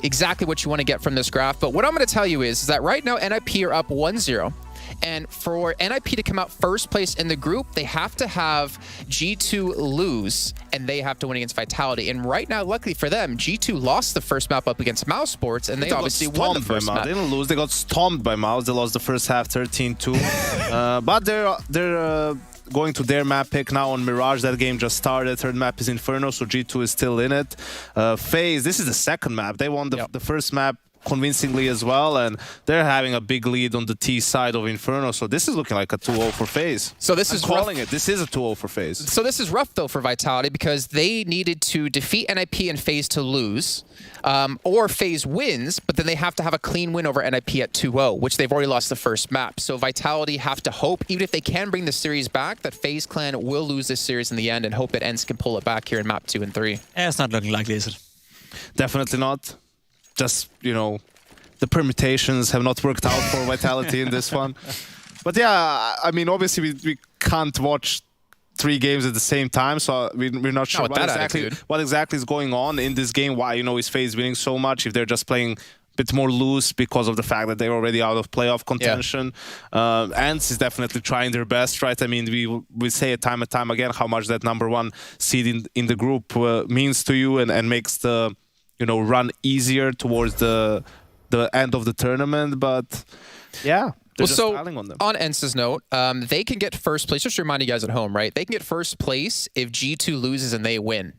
exactly what you want to get from this graph. But what I'm going to tell you is that right now, NIP are up 1-0. And for NIP to come out first place in the group, they have to have G2 lose, and they have to win against Vitality. And right now, luckily for them, G2 lost the first map up against Mouse Sports, and they obviously won the first map. They didn't lose. They got stomped by Mouse. They lost the first half 13-2. But they're going to their map pick now on Mirage. That game just started. Third map is Inferno, so G2 is still in it. FaZe, this is the second map. They won the first map convincingly as well, and they're having a big lead on the T side of Inferno, so this is looking like a 2-0 for FaZe. So this I'm is calling rough. it. This is a 2-0 for FaZe. So this is rough though for Vitality because they needed to defeat NIP and FaZe to lose, or FaZe wins, but then they have to have a clean win over NIP at 2-0, which they've already lost the first map. So Vitality have to hope, even if they can bring the series back, that FaZe Clan will lose this series in the end and hope that ENCE can pull it back here in map 2 and 3. Yeah, it's not looking likely, is it? Definitely not. Just, you know, the permutations have not worked out for Vitality in this one. But yeah, I mean, obviously we can't watch 3 games at the same time, so we're not sure what exactly is going on in this game. Why, you know, is FaZe winning so much if they're just playing a bit more loose because of the fact that they're already out of playoff contention. ENCE is definitely trying their best, right? I mean, we say it time and time again how much that #1 seed in the group means to you and makes the, you know, run easier towards the end of the tournament. But yeah, they're just piling on them. On ENCE's note, they can get first place. Just to remind you guys at home, right? They can get first place if G2 loses and they win.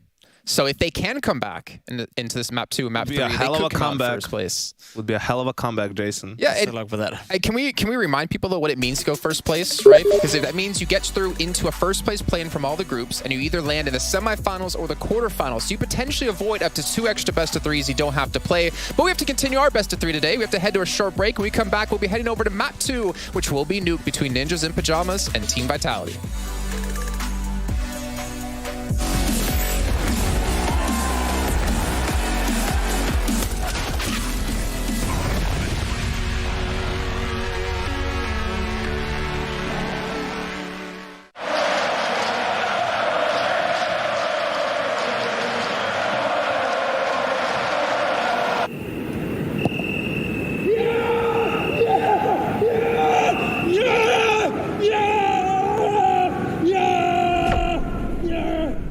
So if they can come back into this map 2 and map 3, they could come out first place. Would be a hell of a comeback, Jason. Yeah, good luck with that. Can we remind people though what it means to go first place, right? Because if that means you get through into a first place play-in from all the groups, and you either land in the semifinals or the quarterfinals. So you potentially avoid up to 2 extra best of 3s you don't have to play. But we have to continue our best of 3 today. We have to head to a short break. When we come back, we'll be heading over to map 2, which will be Nuke between Ninjas in Pyjamas and Team Vitality.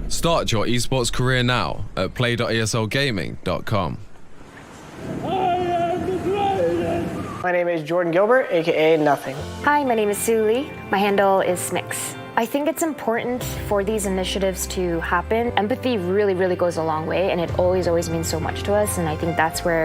Start your esports career now at play.eslgaming.com. My name is Jordan Gilbert, aka Nothing. Hi, my name is Sue Lee. My handle is Smix. I think it's important for these initiatives to happen. Empathy really, really goes a long way, and it always means so much to us. And I think that's where